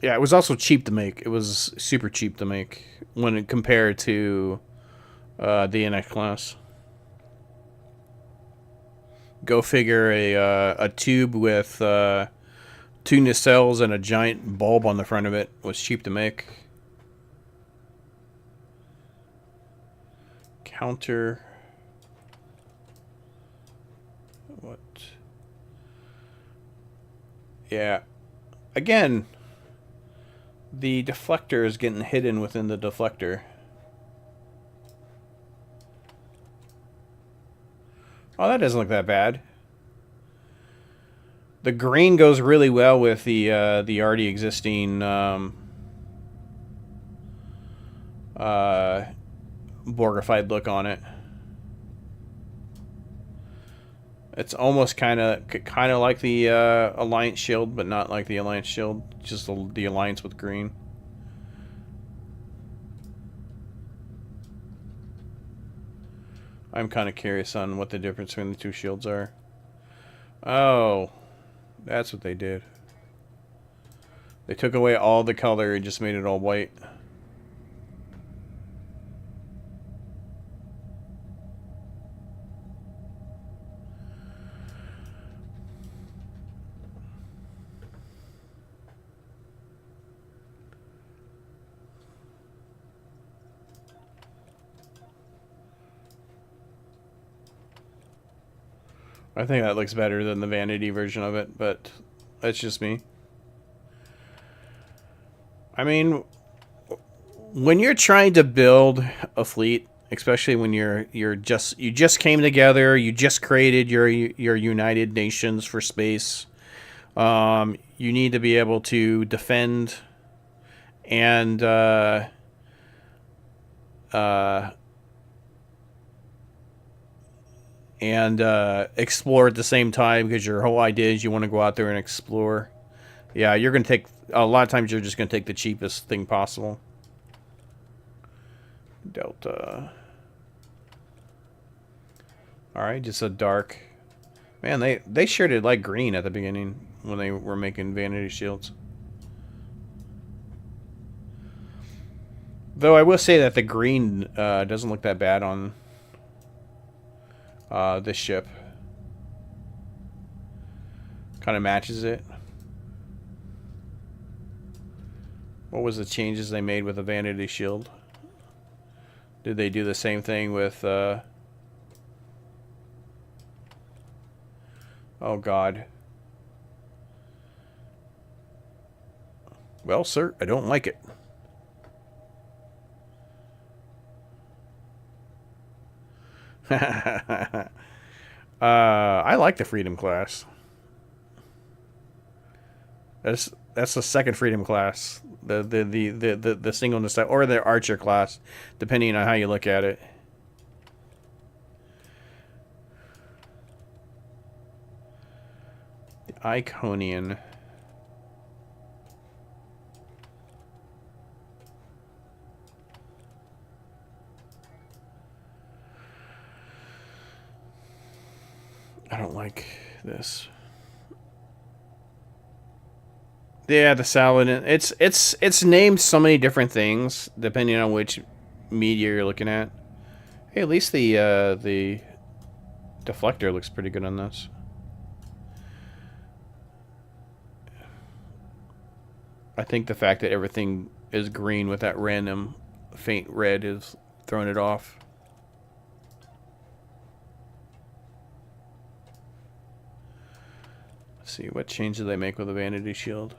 Yeah, it was also cheap to make. It was super cheap to make when it compared to the NX class. Go figure, a tube with 2 nacelles and a giant bulb on the front of it was cheap to make. Counter. What? Yeah. Again, the deflector is getting hidden within the deflector. Oh, that doesn't look that bad. The green goes really well with the already existing Borgified look on it. It's almost kind of like the Alliance shield, but not like the Alliance shield. Just the Alliance with green. I'm kind of curious on what the difference between the two shields are. Oh, that's what they did. They took away all the color and just made it all white. I think that looks better than the vanity version of it, but that's just me. I mean, when you're trying to build a fleet, especially when you just came together, you just created your United Nations for space, you need to be able to defend and explore at the same time, because your whole idea is you want to go out there and explore. Yeah, you're going to take... A lot of times you're just going to take the cheapest thing possible. Delta. Alright, just a dark... Man, they sure did like green at the beginning when they were making vanity shields. Though I will say that the green doesn't look that bad on this ship. Kind of matches it. What was the changes they made with the vanity shield? Did they do the same thing with oh god. Well, sir, I don't like it. I like the Freedom class. That's the second Freedom class. The singleness, or the Archer class, depending on how you look at it. The Iconian. like this. Yeah, the Saladin. It's named so many different things depending on which media you're looking at. Hey, at least the deflector looks pretty good on this. I think the fact that everything is green with that random faint red is throwing it off. Let's see, what change do they make with the Vanity Shield?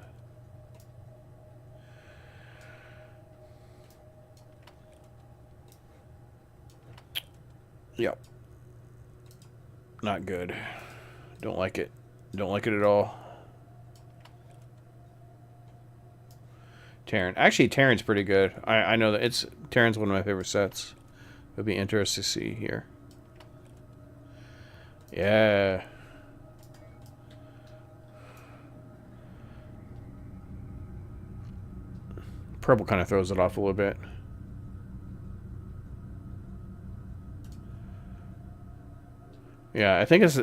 Yep. Not good. Don't like it. Don't like it at all. Terran. Actually, Terran's pretty good. I know that Terran's one of my favorite sets. It'll be interesting to see here. Yeah. Purple kind of throws it off a little bit. Yeah, I think it's...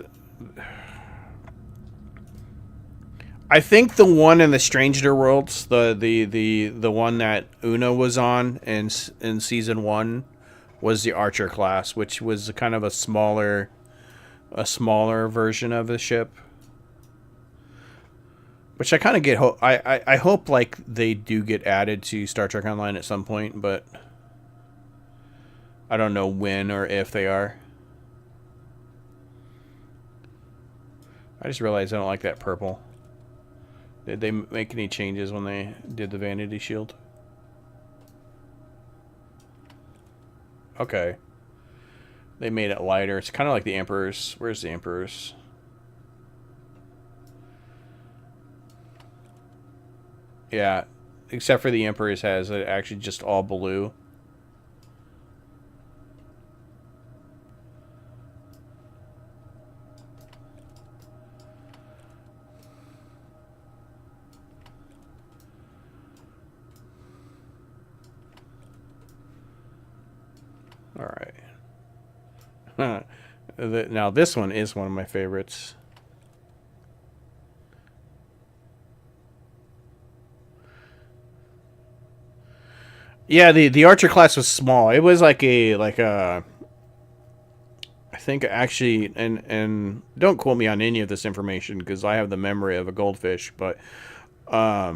I think the one in the Stranger Worlds, the one that Una was on in season 1, was the Archer class, which was kind of a smaller version of the ship. Which I kind of get. I hope like they do get added to Star Trek Online at some point, but I don't know when or if they are. I just realized I don't like that purple. Did they make any changes when they did the Vanity Shield? Okay. They made it lighter. It's kind of like the Emperor's. Where's the Emperor's? Yeah. Except for the Emperor's has it actually just all blue. All right. Now this one is one of my favorites. Yeah, the Archer class was small. It was like a I think actually, and don't quote me on any of this information because I have the memory of a goldfish, but I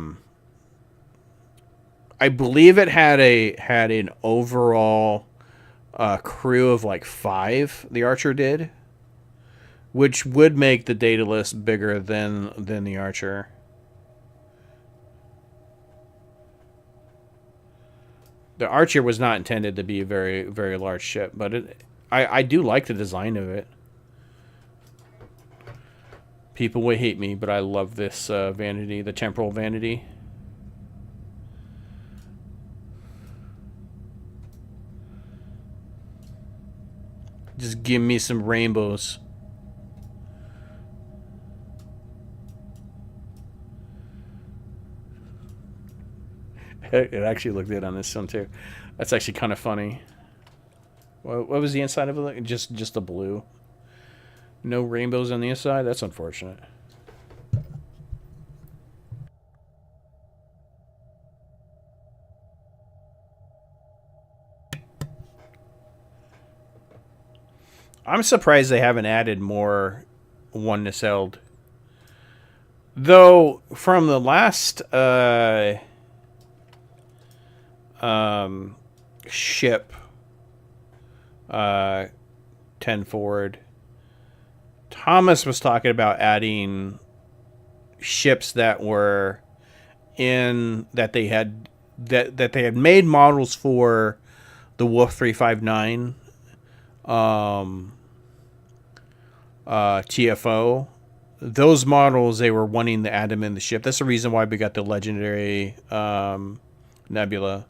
believe it had an overall crew of like 5. The Archer did, which would make the data list bigger than the Archer. The Archer was not intended to be a very, very large ship, but I do like the design of it. People will hate me, but I love this Vanity, the Temporal Vanity. Just give me some rainbows. It actually looked good on this one too. That's actually kind of funny. What was the inside of it? Just a blue. No rainbows on the inside? That's unfortunate. I'm surprised they haven't added more one nacelled. Though from the last ship 10 forward, Thomas was talking about adding ships that were in that they had made models for the Wolf 359 TFO. Those models they were wanting to add them in the ship. That's the reason why we got the legendary Nebula.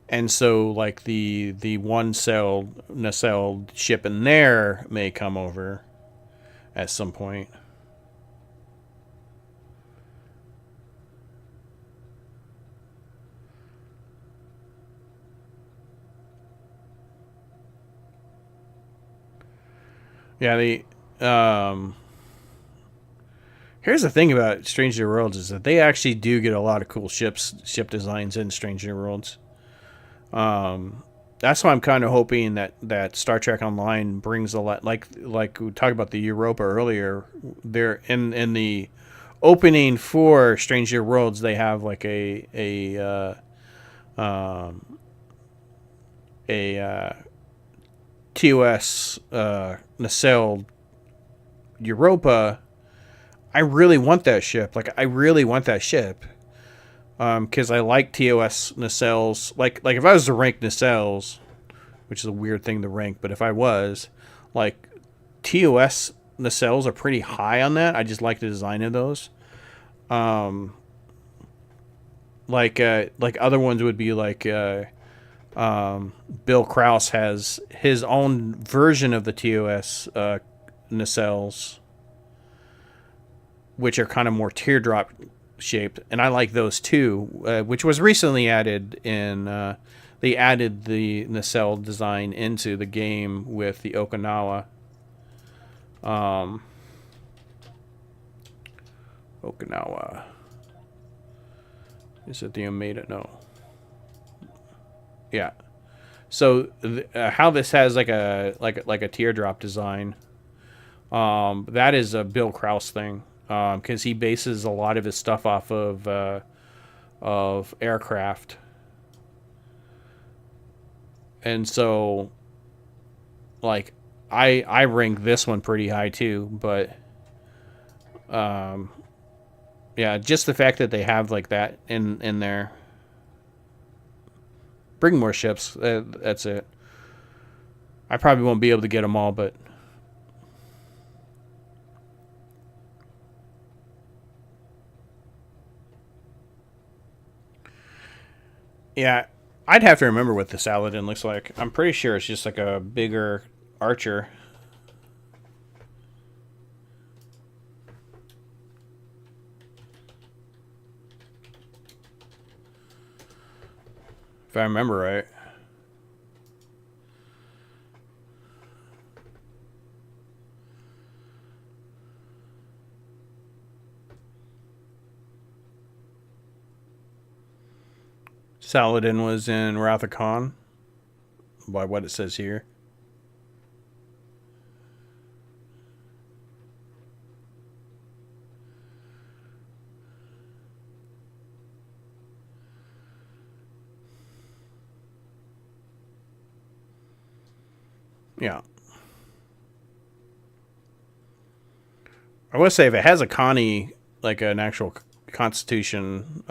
And so, like, the one-nacelled ship in there may come over at some point. Yeah, um, here's the thing about Strange New Worlds is that they actually do get a lot of cool ship designs in Strange New Worlds. That's why I'm kind of hoping that Star Trek Online brings a lot. Like we talked about the Europa earlier. They're in the opening for Strange New Worlds. They have like a TOS nacelle Europa. I really want that ship. Like I really want that ship. Because I like TOS nacelles. Like if I was to rank nacelles, which is a weird thing to rank, but if I was, like TOS nacelles are pretty high on that. I just like the design of those. Like other ones would be like Bill Krause has his own version of the TOS nacelles, which are kind of more teardrop shaped, and I like those too, which was recently added in. They added the nacelle design into the game with the Okinawa. Okinawa. Is it the Omeda? No. Yeah. So how this has like a teardrop design. That is a Bill Krause thing. Because he bases a lot of his stuff off of aircraft, and so like I rank this one pretty high too. But yeah, just the fact that they have like that in there. Bring more ships. That's it. I probably won't be able to get them all, but. Yeah, I'd have to remember what the Saladin looks like. I'm pretty sure it's just like a bigger archer. If I remember right. Saladin was in Wrath of Khan, by what it says here. Yeah. I would say if it has a Connie, like an actual Constitution,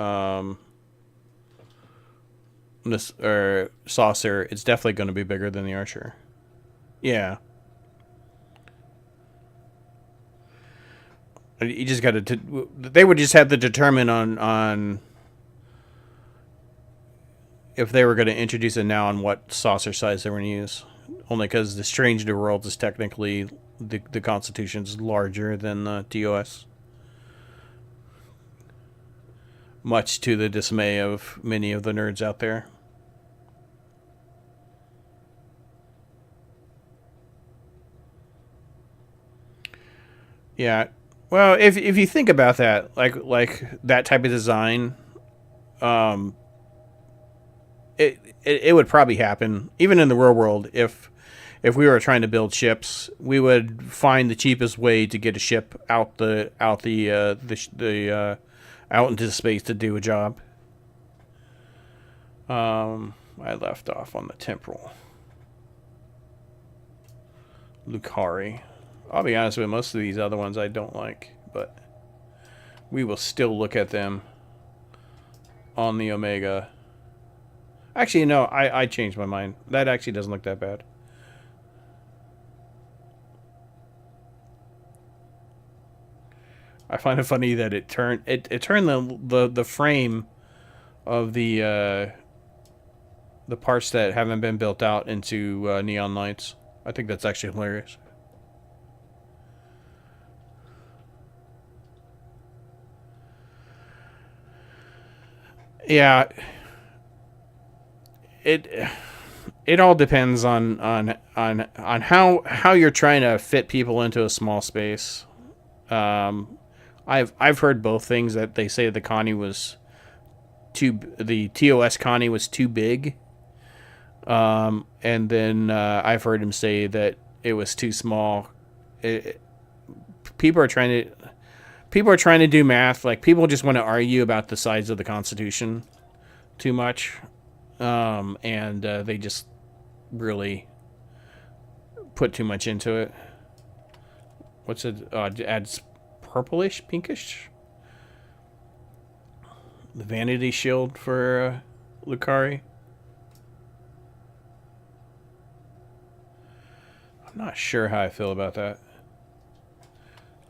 this or saucer, it's definitely going to be bigger than the Archer. Yeah. You just got to. They would just have to determine on if they were going to introduce it now and what saucer size they were going to use. Only because the Strange New Worlds is technically the Constitution's larger than the TOS. Much to the dismay of many of the nerds out there. Yeah. Well, if you think about that, like that type of design, um, it would probably happen even in the real world if we were trying to build ships, we would find the cheapest way to get a ship out into space to do a job. I left off on the temporal. Lucari. I'll be honest with you, most of these other ones I don't like, but we will still look at them on the Omega. Actually, no, I changed my mind. That actually doesn't look that bad. I find it funny that it turned the frame of the parts that haven't been built out into neon lights. I think that's actually hilarious. Yeah. it all depends on how you're trying to fit people into a small space. I've heard both things, that they say the TOS Connie was too big. And then I've heard him say that it was too small. People are trying to do math. Like, people just want to argue about the size of the Constitution too much, and they just really put too much into it. What's it? Adds purplish, pinkish. The Vanity Shield for Lucari. I'm not sure how I feel about that.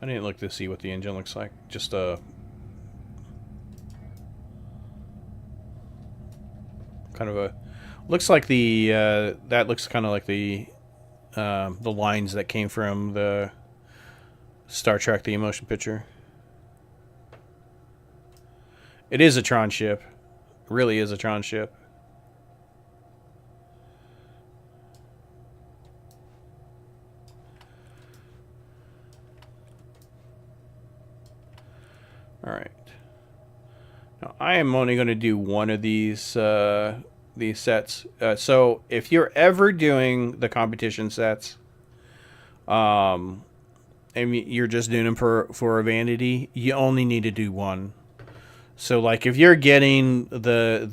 I didn't look to see what the engine looks like. Just a kind of a looks like the that looks kind of like the lines that came from the Star Trek the Motion Picture. It is a Tron ship. It really is a Tron ship. All right. Now I am only going to do one of these sets. So if you're ever doing the competition sets, and you're just doing them for a vanity, you only need to do one. So like if you're getting the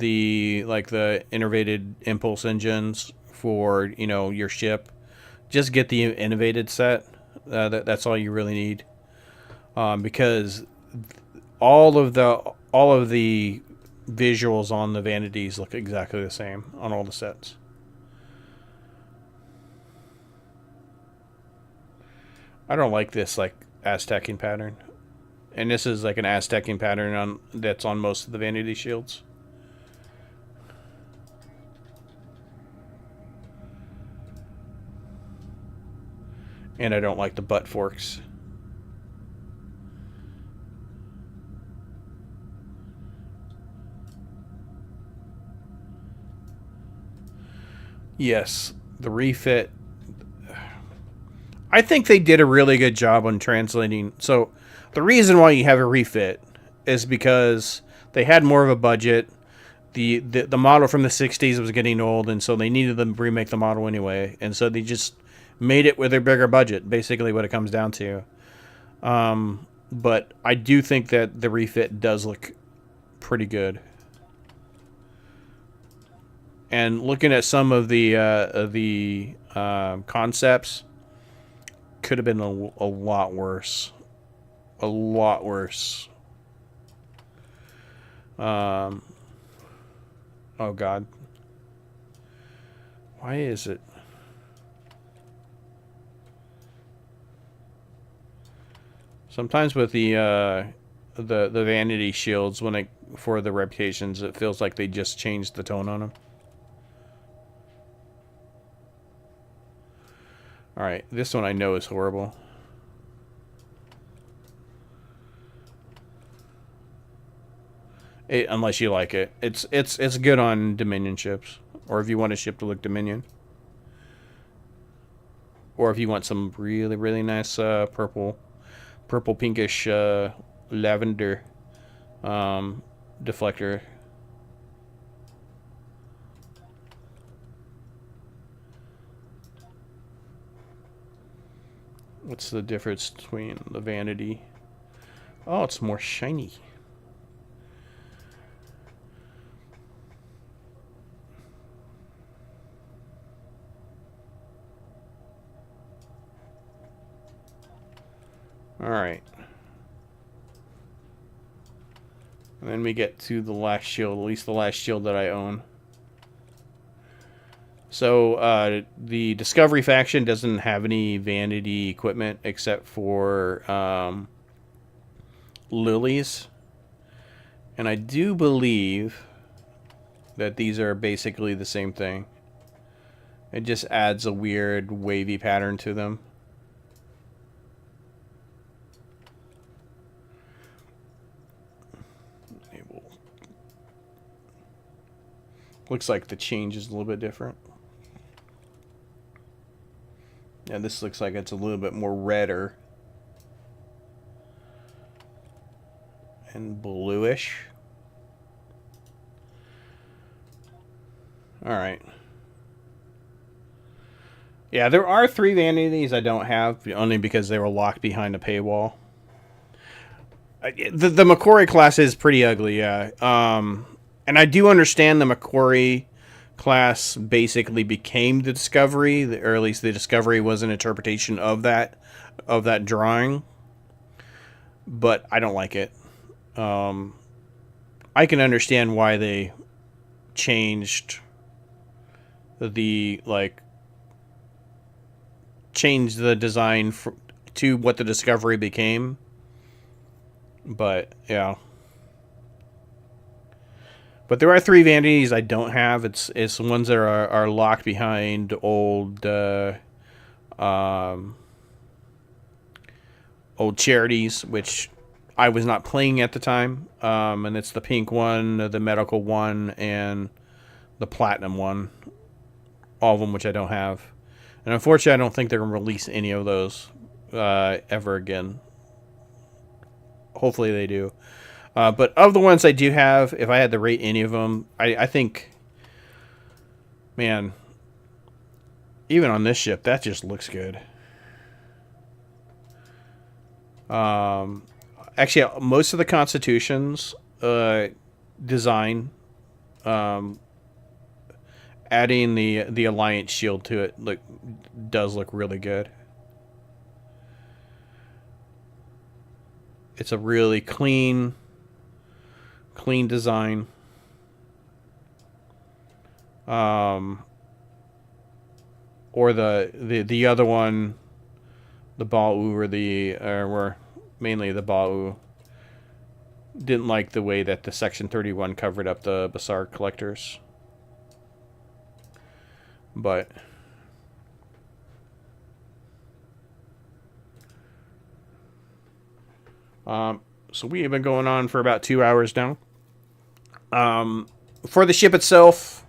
innervated impulse engines for your ship, just get the innovated set. That's all you really need, because all of the visuals on the vanities look exactly the same on all the sets. I don't like this like Aztecing pattern, and this is like an Aztecing pattern that's on most of the vanity shields. And I don't like the butt forks. Yes, the refit. I think they did a really good job on translating. So the reason why you have a refit is because they had more of a budget. The model from the 60s was getting old, and so they needed to remake the model anyway. And so they just made it with a bigger budget, basically what it comes down to. But I do think that the refit does look pretty good. And looking at some of the concepts, could have been a lot worse. A lot worse. Oh God. Why is it? Sometimes with the vanity shields, for the reputations, it feels like they just changed the tone on them. All right, this one I know is horrible. Unless you like it, it's good on Dominion ships, or if you want a ship to look Dominion, or if you want some really really nice purple pinkish lavender deflector. What's the difference between the vanity? Oh, it's more shiny. Alright. And then we get to the last shield, at least the last shield that I own. So, the Discovery faction doesn't have any vanity equipment except for lilies. And I do believe that these are basically the same thing. It just adds a weird wavy pattern to them. Looks like the change is a little bit different. And this looks like it's a little bit more redder and bluish. All right. Yeah, there are 3 vanities I don't have, only because they were locked behind a paywall. The Macquarie class is pretty ugly, yeah. And I do understand the Macquarie class basically became the Discovery, or at least the Discovery was an interpretation of that drawing. But I don't like it. I can understand why they changed changed the design to what the Discovery became. But, yeah. But there are 3 vanities I don't have. It's the ones that are locked behind old old charities, which I was not playing at the time. And it's the pink one, the medical one, and the platinum one. All of them, which I don't have. And unfortunately, I don't think they're going to release any of those ever again. Hopefully they do. But of the ones I do have, if I had to rate any of them, I think, man, even on this ship, that just looks good. Actually, most of the Constitution's design, adding the Alliance shield to it, does look really good. It's a really clean design. Or the other one, the Ba'u, or mainly the Ba'u, didn't like the way that the Section 31 covered up the Bessar collectors. But so we have been going on for about 2 hours now. For the ship itself,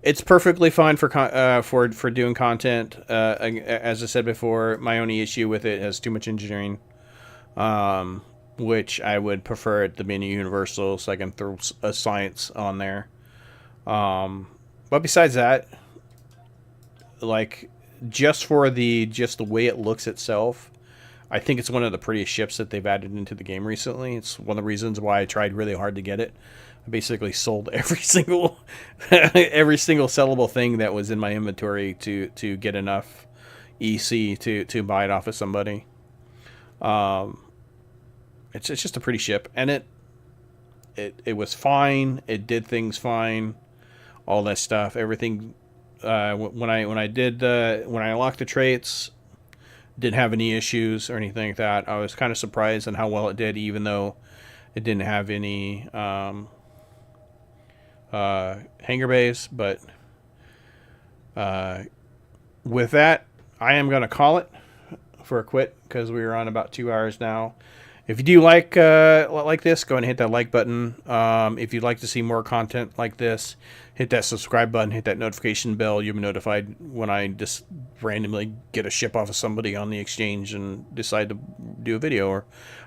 it's perfectly fine for doing content. As I said before, my only issue with it has too much engineering, which I would prefer it to be universal, so I can throw a science on there. But besides that, just the way it looks itself, I think it's one of the prettiest ships that they've added into the game recently. It's one of the reasons why I tried really hard to get it. I basically sold every single sellable thing that was in my inventory to get enough EC to buy it off of somebody. It's just a pretty ship, and it was fine. It did things fine. All that stuff, everything. When I unlocked the traits, didn't have any issues or anything like that. I was kind of surprised on how well it did, even though it didn't have any hangar bays. But with that, I am going to call it for a quit, because we are on about 2 hours now. If you do like this, go ahead and hit that like button. If you'd like to see more content like this, hit that subscribe button, hit that notification bell. You'll be notified when I just randomly get a ship off of somebody on the exchange and decide to do a video. Or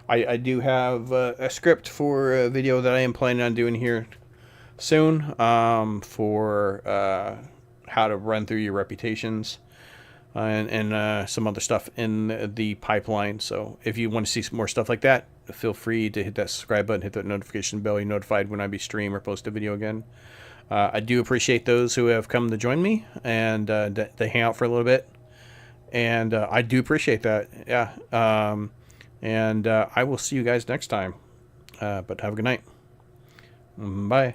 I do have a script for a video that I am planning on doing here soon, for how to run through your reputations. And some other stuff in the pipeline. So if you want to see some more stuff like that, feel free to hit that subscribe button, hit that notification bell. You're notified when I stream or post a video again. I do appreciate those who have come to join me and they hang out for a little bit. And I do appreciate that. Yeah. And I will see you guys next time. But have a good night. Bye.